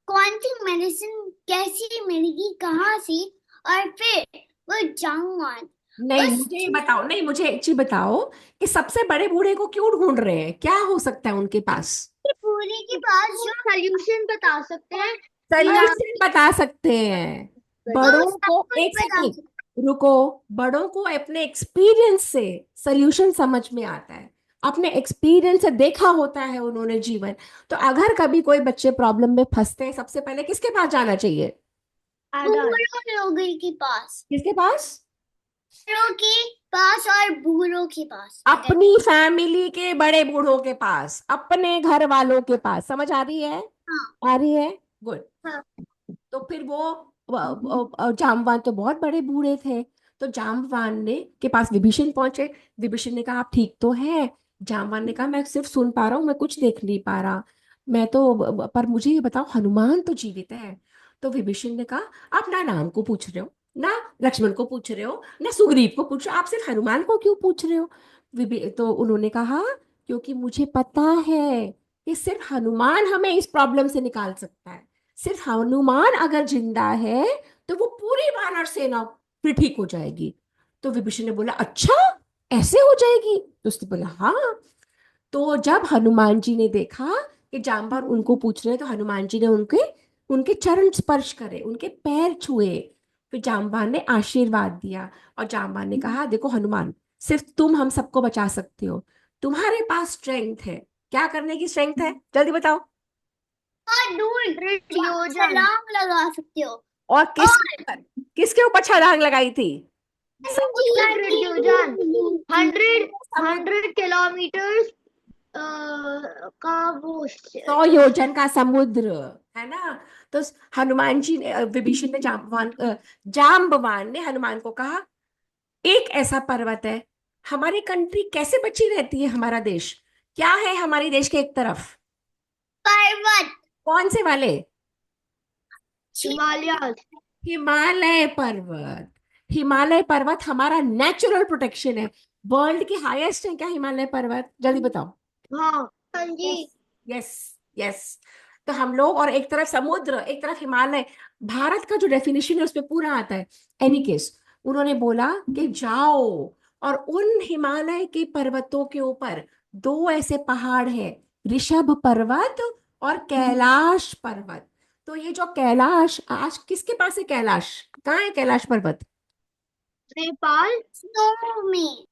कौन सी मेडिसिन कैसी मिलेगी कहाँ से, और फिर वो जांगवान नहीं उस मुझे ये बताओ, नहीं मुझे एक चीज बताओ कि सबसे बड़े बूढ़े को क्यों ढूंढ रहे हैं, क्या हो सकता है उनके पास? पूरे के पास जो सोल्यूशन बता सकते हैं, या सोल्यूशन बता सकते हैं। वो बड़ों सब को कुछ एक बता सेकंड सकते रुको। बड़ों को अपने एक्सपीरियंस से सोल्यूशन समझ में आता है, अपने एक्सपीरियंस से देखा होता है उन्होंने जीवन। तो अगर कभी कोई बच्चे प्रॉब्लम में फंसते हैं सबसे पहले किसके पास जाना चाहिए? हैं बूढ़ों लोगों के पास, किसके पास? बूढ़ों के पास और बूढ़ों के पास अगर। अपनी फैमिली के बड़े बूढ़ों के पास, अपने घर वालों के पास। समझ आ रही है? हाँ आ रही है, गुड। हाँ। तो फिर वो जामवान तो बहुत बड़े बूढ़े थे। तो जामवान ने के पास विभीषण पहुंचे। विभीषण ने कहा आप ठीक तो है? जामवान ने कहा मैं सिर्फ सुन पा रहा हूँ, मैं कुछ देख नहीं पा रहा। मैं तो पर मुझे ये बताओ हनुमान तो जीवित है। तो विभीषण ने कहा आप ना राम को पूछ रहे हो, ना लक्ष्मण को पूछ रहे हो, ना सुग्रीव को पूछ रहे हो, आप सिर्फ हनुमान को क्यों पूछ रहे हो? तो उन्होंने कहा क्योंकि मुझे पता है कि सिर्फ हनुमान हमें इस प्रॉब्लम से निकाल सकता है। सिर्फ हनुमान अगर जिंदा है तो वो पूरी वानर सेना फिर ठीक हो जाएगी। तो विभीषण ने बोला अच्छा ऐसे हो जाएगी? तो उसने बोला हाँ। तो जब हनुमान जी ने देखा कि जामवान उनको पूछ रहे हैं, तो हनुमान जी ने उनके उनके चरण स्पर्श करे, उनके पैर छुए। फिर जामवान ने आशीर्वाद दिया, और जामवान ने कहा देखो हनुमान, सिर्फ तुम हम सबको बचा सकते हो, तुम्हारे पास स्ट्रेंथ है। क्या करने की स्ट्रेंथ है जल्दी बताओ? और दूर छलांग लगा सकते हो। और और किसके ऊपर छलांग लगाई थी? जी, 100 किलोमीटर, समय 100 kilometers का वो 100 योजन का समुद्र, है ना। तो हनुमान जी ने विभीषण ने जाम्बवान ने हनुमान को कहा, एक ऐसा पर्वत है, हमारी कंट्री कैसे बची रहती है, हमारा देश क्या है हमारे देश के एक तरफ, पर्वत कौन से वाले? हिमालय। हिमालय पर्वत। हिमालय पर्वत हमारा नेचुरल प्रोटेक्शन है। वर्ल्ड की हाईएस्ट है क्या हिमालय पर्वत, जल्दी बताओ। हाँ हाँ जी। Yes, yes, yes. तो हम लोग, और एक तरफ समुद्र एक तरफ हिमालय, भारत का जो डेफिनेशन है उसमें पूरा आता है। एनी केस, उन्होंने बोला कि जाओ और उन हिमालय के पर्वतों के ऊपर दो ऐसे पहाड़ हैं, ऋषभ पर्वत और कैलाश पर्वत। तो ये जो कैलाश, आज किसके पास है कैलाश, कहाँ है कैलाश पर्वत? नेपाल स्नो में।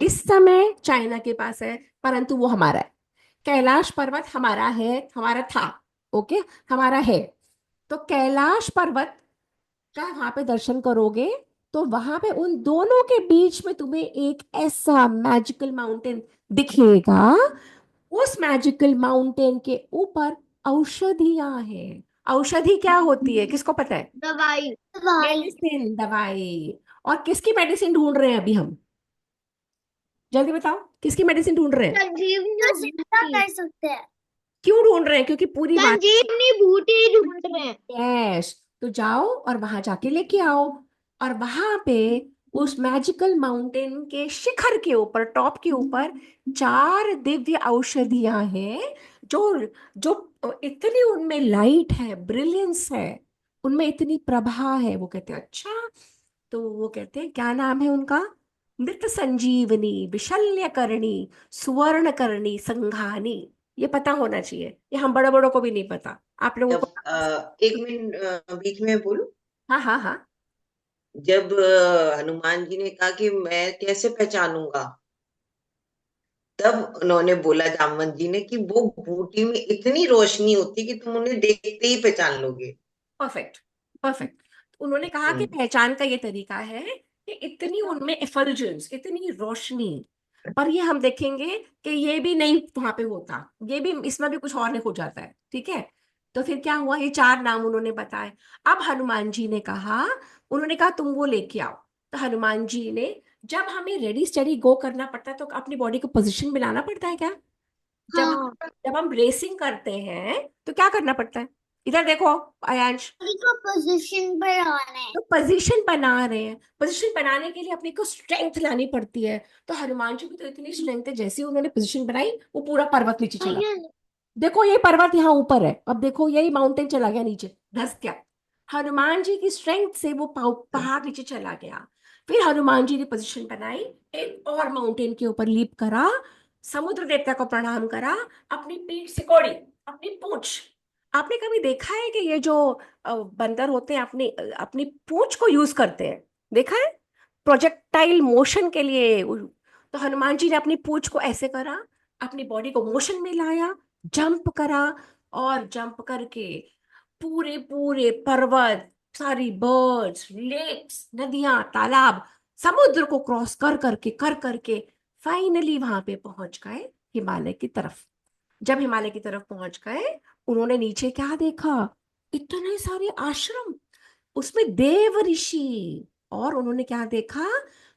इस समय चाइना के पास है, परंतु वो हमारा है। कैलाश पर्वत हमारा है, हमारा था, ओके, हमारा है। तो कैलाश पर्वत का वहां पे दर्शन करोगे तो वहां पे उन दोनों के बीच में तुम्हें एक ऐसा मैजिकल माउंटेन दिखेगा। उस मैजिकल माउंटेन के ऊपर औषधियां हैं। औषधि क्या होती है, किसको पता है? दवाई दवाई। मेडिसिन, दवाई। और किसकी मेडिसिन ढूंढ रहे हैं अभी हम, जल्दी बताओ, किसकी मेडिसिन ढूंढ रहे हैं? संजीवनी जितना कर सकते हैं। क्यों ढूंढ रहे हैं? क्योंकि पूरी बात, संजीवनी बूटी ढूंढ रहे हैं। यस। तो जाओ और वहां जाके लेके आओ। और वहां पे उस मैजिकल माउंटेन के शिखर के ऊपर, टॉप के ऊपर, चार दिव्य औषधियां हैं, जो जो इतनी उनमें लाइट है, ब्रिलियंस है, उनमें इतनी प्रभा है। वो कहते हैं अच्छा, तो वो कहते हैं क्या नाम है उनका? मृत संजीवनी, विशल्य करणी, सुवर्ण करणी, संघानी। ये पता होना चाहिए, ये हम बड़े बड़ों को भी नहीं पता, आप लोगों जब को। 1 मिनट बीच में बोलूं। हाँ, हाँ, हाँ। जब हनुमान जी ने कहा कि मैं कैसे पहचानूंगा, तब उन्होंने बोला जामवंत जी ने कि वो बूटी में इतनी रोशनी होती कि तुम उन्हें देखते ही पहचान लोगे। Perfect, perfect. उन्होंने कहा कि हम्म। पहचान का ये तरीका है कि इतनी उनमें एफल्जेंस, इतनी रोशनी। पर ये हम देखेंगे कि ये भी नहीं वहां पे होता, ये भी, इसमें भी कुछ और हो जाता है, ठीक है। तो फिर क्या हुआ, ये चार नाम उन्होंने बताए। अब हनुमान जी ने कहा, उन्होंने कहा तुम वो लेके आओ। तो हनुमान जी ने, जब हमें रेडी स्टेडी गो करना पड़ता है तो अपनी बॉडी को पोजीशन में लाना पड़ता है क्या? जब हाँ। जब हम रेसिंग करते हैं तो क्या करना पड़ता है? इधर देखो आयांश। बॉडी को पोजीशन पर आना है। तो पोजीशन बना रहे हैं, पोजीशन बनाने के लिए अपने को स्ट्रेंथ लानी पड़ती है। तो हनुमान जी की तो इतनी स्ट्रेंथ है, जैसे ही उन्होंने पोजीशन बनाई वो पूरा पर्वत नीचे चला। देखो ये पर्वत यहाँ ऊपर है, अब देखो यही माउंटेन चला गया नीचे, धस गया। हनुमान जी की स्ट्रेंथ से वो पहाड़ नीचे चला गया। फिर हनुमान जी ने पोजीशन बनाई, एक और माउंटेन के ऊपर लीप करा, समुद्र देवता को प्रणाम करा, अपनी पीठ सिकोड़ी, अपनी पूंछ। आपने कभी देखा है कि ये जो बंदर होते हैं अपनी अपनी पूंछ को यूज करते हैं, देखा है, प्रोजेक्टाइल मोशन के लिए। तो हनुमान जी ने अपनी पूंछ को ऐसे करा, अपनी बॉडी को मोशन में लाया, जंप करा, और जंप करके पूरे पूरे पर्वत, सारी बर्ड्स, लेक्स, नदियां, तालाब, समुद्र को क्रॉस कर करके फाइनली वहां पे पहुंच गए हिमालय की तरफ। जब हिमालय की तरफ पहुंच गए, उन्होंने नीचे क्या देखा, इतने सारे आश्रम, उसमें देव ऋषि। और उन्होंने क्या देखा,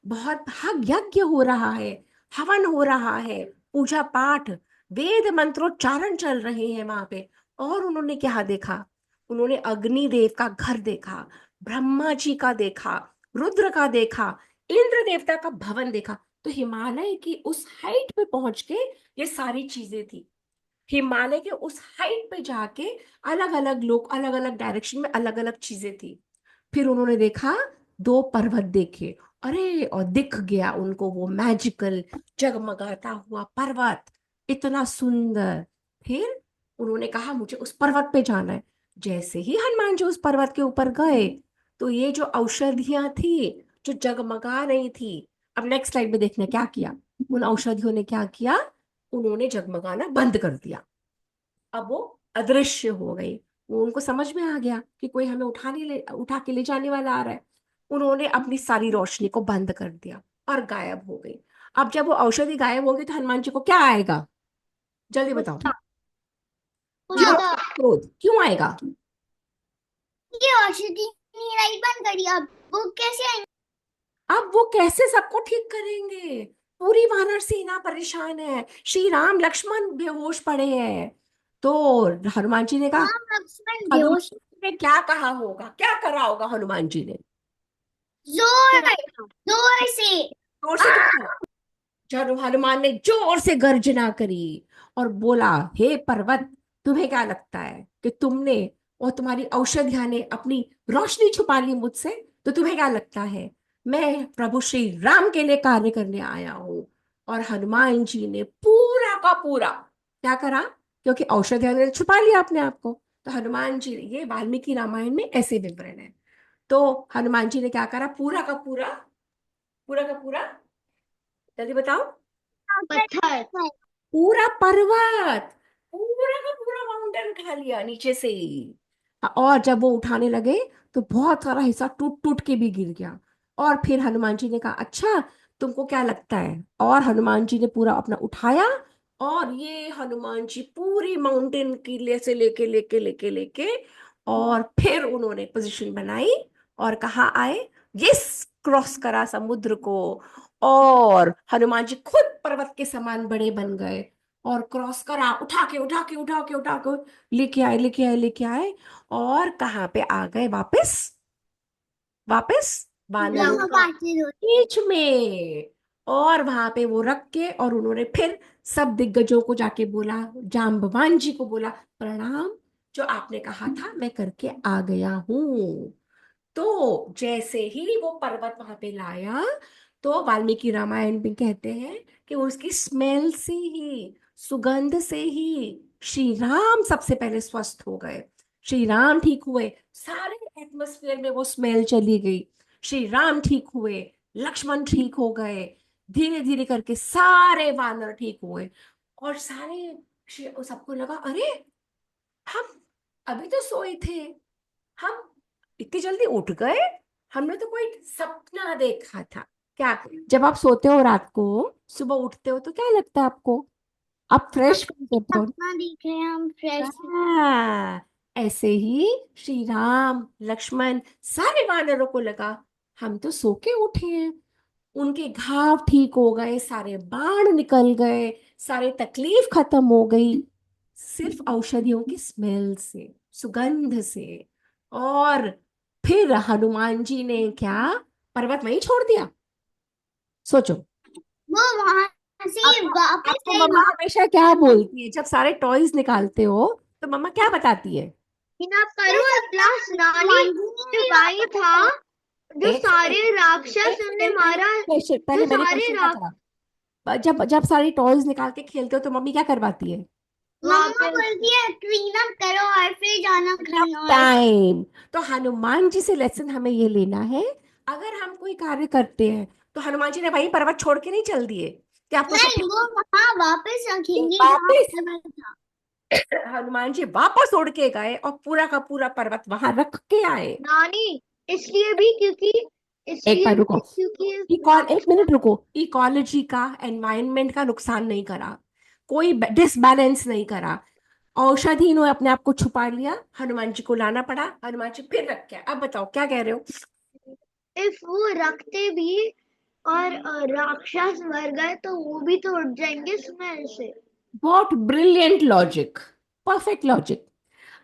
बहुत भाग यज्ञ हो रहा है, हवन हो रहा है, पूजा पाठ, वेद मंत्रोच्चारण चल रहे हैं वहां पे। और उन्होंने क्या देखा, उन्होंने अग्निदेव का घर देखा, ब्रह्मा जी का देखा, रुद्र का देखा, इंद्र देवता का भवन देखा। तो हिमालय की उस हाइट पे पहुंच के ये सारी चीजें थी। हिमालय के उस हाइट पे जाके अलग अलग लोग, अलग अलग डायरेक्शन में अलग अलग चीजें थी। फिर उन्होंने देखा, दो पर्वत देखे, अरे, और दिख गया उनको वो मैजिकल जगमगाता हुआ पर्वत, इतना सुंदर। फिर उन्होंने कहा मुझे उस पर्वत पे जाना है। जैसे ही हनुमान जी उस पर्वत के ऊपर गए, तो ये जो औषधियां थी जो जगमगा रही थी, अब नेक्स्ट स्लाइड में देखना क्या किया। उन औषधियों ने क्या किया, उन्होंने जगमगाना बंद कर दिया। अब वो अदृश्य हो गई। वो उनको समझ में आ गया कि कोई हमें उठा के ले जाने वाला आ रहा है। उन्होंने अपनी सारी रोशनी को बंद कर दिया और गायब हो गई। अब जब वो औषधि गायब होगी तो हनुमान जी को क्या आएगा? जल्दी बताओ। गुस्सा। क्यों? गुस्सा। क्रोध क्यों आएगा? ये औषधि नहीं लाई, बंद करी, अब वो कैसे आएंगे? अब वो कैसे सबको ठीक करेंगे? पूरी वानर सेना परेशान है, श्री राम लक्ष्मण बेहोश पड़े हैं। तो हनुमान जी ने कहा, राम लक्ष्मण हनुमान बेहोश। जी ने क्या कहा होगा, क्या करा होगा हनुमान जी ने? जोर, जोर से। जोर से क्या करा? जब हनुमान ने जोर से गर्जना करी और बोला, हे पर्वत, तुम्हें क्या लगता है कि तुमने और तुम्हारी औषधियां ने अपनी रोशनी छुपा ली मुझसे? तो तुम्हें क्या लगता है मैं प्रभु श्री राम के लिए कार्य करने आया हूं? और हनुमान जी ने पूरा का पूरा क्या करा? क्योंकि औषधियां ने छुपा लिया अपने आप को। तो हनुमान जी, ये वाल्मीकि रामायण में ऐसे विवरण है। तो हनुमान जी ने क्या करा? पूरा का पूरा, पूरा का पूरा, जल्दी बताओ। पत्थर। पूरा पर्वत, पूरा का पूरा माउंटेन उठा लिया नीचे से ही। और जब वो उठाने लगे तो बहुत सारा हिस्सा टूट टूट के भी गिर गया। और फिर हनुमान जी ने कहा, अच्छा तुमको क्या लगता है? और हनुमान जी ने पूरा अपना उठाया, और ये हनुमान जी पूरी माउंटेन की ले से लेके लेके लेके लेके, और फिर उन्होंने पोजीशन बनाई और कहा आए, यस, क्रॉस करा समुद्र को। और हनुमान जी खुद पर्वत के समान बड़े बन गए और क्रॉस करा, उठा के उठा के उठा के उठा के लेके आए लेके आए लेके आए। और कहाँ पे आ गए? वापस, वापस वानरों लंका। बीच में। और वहां पे वो रख के, और उन्होंने फिर सब दिग्गजों को जाके बोला, जाम्बवान जी को बोला, प्रणाम, जो आपने कहा था मैं करके आ गया हूँ। तो जैसे ही वो पर्वत वहां पे लाया, तो वाल्मीकि रामायण में कहते हैं कि उसकी स्मेल से ही, सुगंध से ही श्री राम सबसे पहले स्वस्थ हो गए। श्री राम ठीक हुए, सारे एटमॉस्फेयर में वो स्मेल चली गई। श्री राम ठीक हुए, लक्ष्मण ठीक हो गए, धीरे धीरे करके सारे वानर ठीक हुए। और सारे सबको लगा, अरे हम अभी तो सोए थे, हम इतनी जल्दी उठ गए, हमने तो कोई सपना देखा था क्या? जब आप सोते हो रात को, सुबह उठते हो तो क्या लगता है आपको? आप फ्रेश फील करते हो सपना देख रहे हैं हम, ना? फ्रेश। हाँ, ऐसे ही श्री राम लक्ष्मण सारे वानरों को लगा, हम तो सो के उठे हैं। उनके घाव ठीक हो गए, सारे बाण निकल गए, सारे तकलीफ खत्म हो गई, सिर्फ औषधियों की स्मेल से, सुगंध से। और फिर हनुमान जी ने क्या, पर्वत वहीं छोड़ दिया? सोचो। वो वहां से आपको वापस आपको आई। मम्मा हमेशा क्या बोलती है जब सारे टॉयज निकालते हो? तो मम्मा क्या बताती है? बिना करो प्लस नानी, जो गाय था, जो एक सारे सेकंड, राक्षस एक उनने सेकंड, मारा। जो पहले मेरे सारे क्वेश्चन का जवाब। जब जब सारी टॉयज निकाल के खेलते हो तो मम्मी क्या करवाती है? मम्मा बोलती है क्लीन अप करो और फिर जाना खाना। टाइम। तो हनुमान जी से लेसन हमें ये लेना है, अगर हम कोई कार्य करते हैं तो हनुमान जी ने वही पर्वत छोड़ के नहीं चल दिए कि आपको सब नहीं, ठीक वो वहां वापस रखेंगे जहाँ वापस। पर्वत था। हनुमान जी वापस उड़ के गए और पूरा का पूरा पर्वत वहां रख के आए। नानी, इसलिए भी क्योंकि, एक इसलिए बार रुको, भी क्योंकि एक मिनट रुको। इकोलॉजी का, एनवायरनमेंट का नुकसान नहीं करा, कोई डिसबैलेंस नहीं करा। औषधि इन्होंने अपने आप को छुपा लिया, हनुमान जी को लाना पड़ा, हनुमान जी फिर रख के आए। अब बताओ क्या कह रहे हो? इफ वो रखते भी और राक्षस मर गए तो वो भी तो उठ जाएंगे स्मेल से। बहुत ब्रिलियंट लॉजिक, परफेक्ट लॉजिक।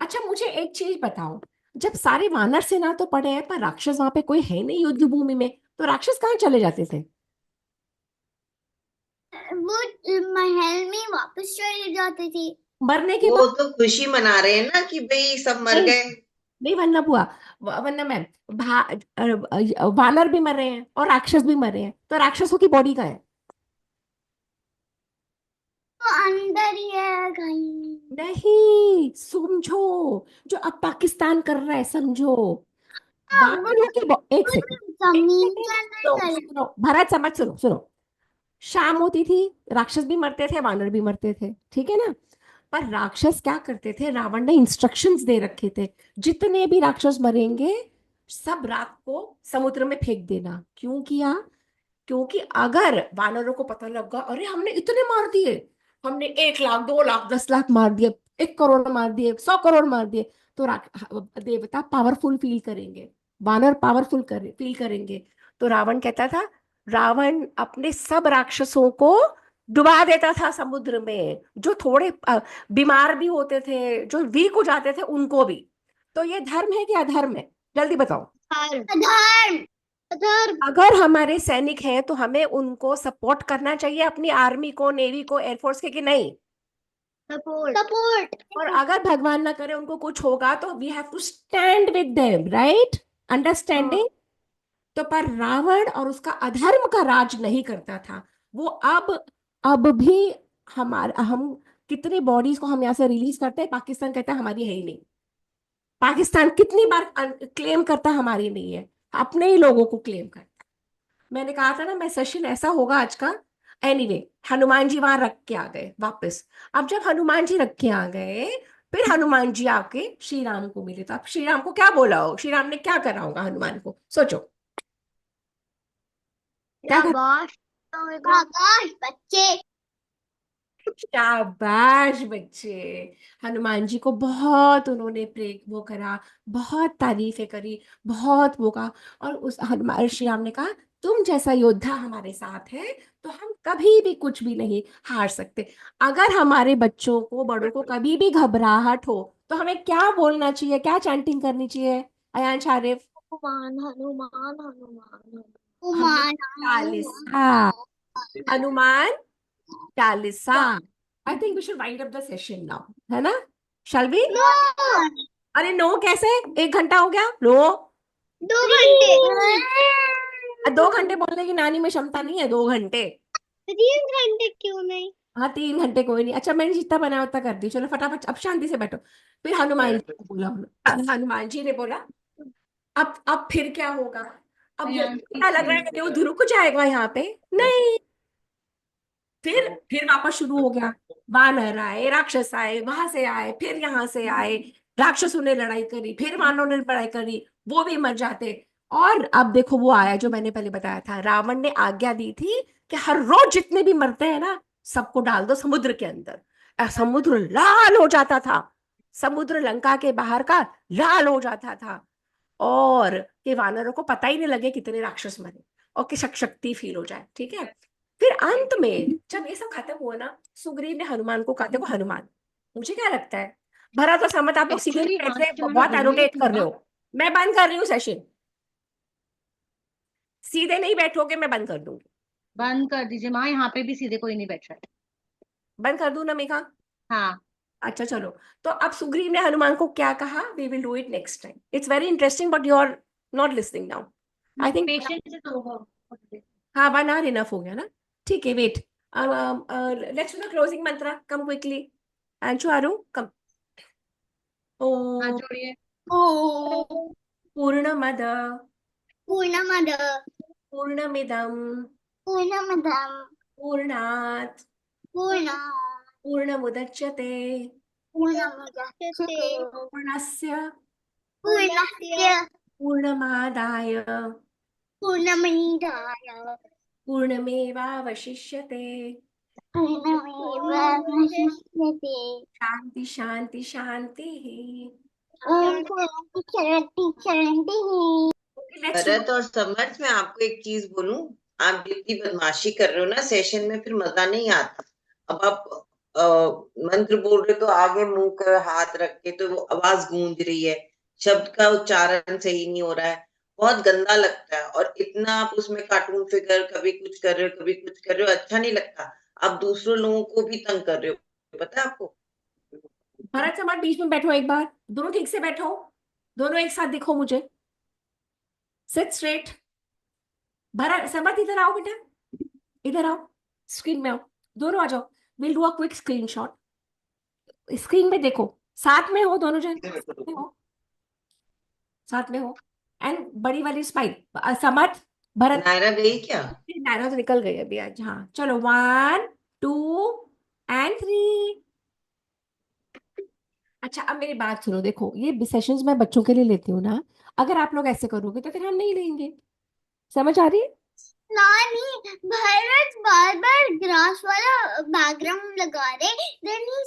अच्छा मुझे एक चीज बताओ, जब सारे वानर सेना तो पड़े हैं पर राक्षस वहां पे कोई है नहीं युद्ध भूमि में, तो राक्षस कहाँ चले जाते थे? वो महल में वापस चले जाते थे। मरने के वो बाद? तो खुशी मना रहे हैं ना कि भाई सब मर नहीं, गए। नहीं वरना बुआ, वरना मैम, वानर भी मर रहे हैं और राक्षस भी मर रहे हैं, तो राक्षसों की बॉडी कहाँ है? तो अंदर ही है कहीं। नहीं, समझो, जो अब पाकिस्तान कर रहा है, समझो। हाँ, वो वानरों की एक वो सेकंड, एक जमीन सेकंड, के अंदर सुनो चले। सुनो भरत समझ, सुनो सुनो। शाम होती थी, राक्षस भी मरते थे, वानर भी मरते थे, ठीक है ना? पर राक्षस क्या करते थे, रावण ने इंस्ट्रक्शंस दे रखे थे, जितने भी राक्षस मरेंगे सब रात को समुद्र में फेंक देना। क्यों किया? क्योंकि अगर वानरों को पता लगा, अरे हमने इतने मार दिए, हमने 1 लाख, 2 लाख, 10 लाख मार दिए, 1 करोड़ मार दिए, 100 करोड़ मार दिए, तो देवता पावरफुल फील करेंगे, वानर पावरफुल फील करेंगे। तो रावण कहता था, रावण अपने सब राक्षसों को डुबा देता था समुद्र में, जो थोड़े बीमार भी होते थे, जो वीक हो जाते थे, उनको भी। तो ये धर्म है कि अधर्म है? जल्दी बताओ। अधर्म। अधर्म। अगर हमारे सैनिक हैं तो हमें उनको सपोर्ट करना चाहिए, अपनी आर्मी को, नेवी को, एयरफोर्स के, कि नहीं? सपोर्ट। सपोर्ट। और अगर भगवान ना करे उनको कुछ होगा तो we have to stand with them, right? Understanding? तो पर रावण और उसका अधर्म का राज नहीं करता था वो। अब भी हमारा, हम कितनी बॉडीज को हम यहाँ से रिलीज करते हैं, पाकिस्तान कहता है हमारी है ही नहीं। पाकिस्तान कितनी बार क्लेम करता है हमारी नहीं है, अपने ही लोगों को क्लेम करता है। मैंने कहा था ना, मैं सेशन ऐसा होगा आज का। एनीवे, हनुमान जी वहां रख के आ गए वापस। अब जब हनुमान जी रख के आ गए, फिर हनुमान जी आके श्री राम को मिले, तो अब श्री राम को क्या बोला हो, श्री राम ने क्या करा होगा हनुमान को, सोचो। क्या कर? शाबाश। शाबाश बच्चे। शाबाश बच्चे। हनुमान जी को बहुत उन्होंने प्रे वो करा, बहुत तारीफें करी, बहुत वो कहा। और उस हनुमान श्री राम ने कहा, तुम जैसा योद्धा हमारे साथ है तो हम कभी भी कुछ भी नहीं हार सकते। अगर हमारे बच्चों को, बड़ों को कभी भी घबराहट हो तो हमें क्या बोलना चाहिए, क्या चैंटिंग करनी चाहिए? अयान शारिफ। हनुमान हनुमान हनुमान हम Hanuman. Chalisa, Hanuman Chalisa. I think we should wind up the session now, है ना? Shall we? नो। अरे नो कैसे? 1 घंटा हो गया, नो। 2 घंटे। 2 घंटे बोलने की नानी में क्षमता नहीं है, 2 घंटे। 3 घंटे क्यों नहीं? हाँ, 3 घंटे कोई नहीं। अच्छा, मैंने जितना बनाया उतना कर दी, चलो फटाफट अब शांति से बैठो। फिर हनुमान जी को बोला, हनुमान जी ने बोला, अब फिर क्या होगा? अब वो क्या लग रहा है कि वो ध्रुव जाएगा यहाँ पे? नहीं। फिर वापस शुरू हो गया। वानर आए, राक्षस आए, वहां से आए, फिर यहाँ से आए। राक्षसों ने लड़ाई करी, फिर वानरों ने लड़ाई करी, वो भी मर जाते। और अब देखो वो आया जो मैंने पहले बताया था, रावण ने आज्ञा दी थी कि हर रोज जितने भी मरते हैं ना, सबको डाल दो समुद्र के अंदर। समुद्र लाल हो जाता था, समुद्र लंका के बाहर का लाल हो जाता था। और कि वानरों को पता ही नहीं लगे कितने राक्षस मरे, और कि शक्ति फील हो जाए, ठीक है। फिर अंत में जब ये सब खत्म हुआ ना, सुग्रीव ने हनुमान को कहा, देखो हनुमान, मुझे क्या लगता है, भरत और समत आप लोग सीधे नहीं बैठ रहे, बहुत एनोटेट कर रहे हो। मैं बंद कर रही हूँ सेशन, सीधे नहीं बैठोगे मैं बंद कर दूंगी। बंद कर दीजिए माँ, यहाँ पे भी सीधे कोई नहीं बैठ रहा है। बंद कर दूं ना मेघा? हाँ। अच्छा चलो। तो अब सुग्रीव ने हनुमान को क्या कहा, we will do it next time, it's very interesting, but you are not listening now, I think. Patience से तो होगा। हाँ, 1 hour इनफ हो गया ना? ठीक है, wait, let's do the closing mantra, come quickly. Anshu, आरू, कम। हाथ ओ जोड़िए। ओ। पूर्णमद पूर्णमद। पूर्णमिदम पूर्णमदम्। पूर्णात् पूर्ण। पूर्णमुदच्यते पूर्णमुदच्यते। पूर्णस्य पूर्णस्य। पूर्णमादाय पूर्णमनिधाय। पूर्णमेवावशिष्यते। पूर्णमेवावशिष्यते। शांति शांति शांति। ओम शांति शांति शांति। Let's do. भरत और समर्थ, मैं आपको एक चीज बोलूं, आप जितनी बदमाशी कर रहे हो ना सेशन में, फिर मजा नहीं आता। अब आप अ, मंत्र बोल रहे हो तो आगे मुंह कर हाथ रख के तो वो आवाज गूंज रही है, शब्द का उच्चारण सही नहीं हो रहा है, बहुत गंदा लगता है। और इतना आप उसमें कार्टून फिगर, कभी कुछ कर रहे हो कभी कुछ कर रहे हो, अच्छा नहीं लगता। आप दूसरों लोगों को भी तंग कर रहे हो, पता है आपको? भरत समाज बीच में बैठो एक बार, दोनों ठीक से बैठो, दोनों एक साथ दिखो मुझे, सिट स्ट्रेट। भरत समर्थ इधर आओ बेटा, इधर आओ, स्क्रीन में आओ, दोनों आ जाओ। Will do a quick screenshot, screen में देखो, साथ में हो दोनों जन, साथ में हो, साथ में हो। एंड बड़ी वाली स्माइल, समर्थ, भरत। नायरा गई क्या? नायरा तो निकल गई अभी आज, हाँ चलो, 1 2 एंड 3। अच्छा अब मेरी बात सुनो, देखो ये सेशंस मैं बच्चों के लिए लेती हूँ ना, अगर आप लोग ऐसे करोगे तो फिर हम नहीं लेंगे, समझ आ रही है? नानी, भरत बार बार ग्रास वाला बैकग्राउंड लगा रहे, देन ही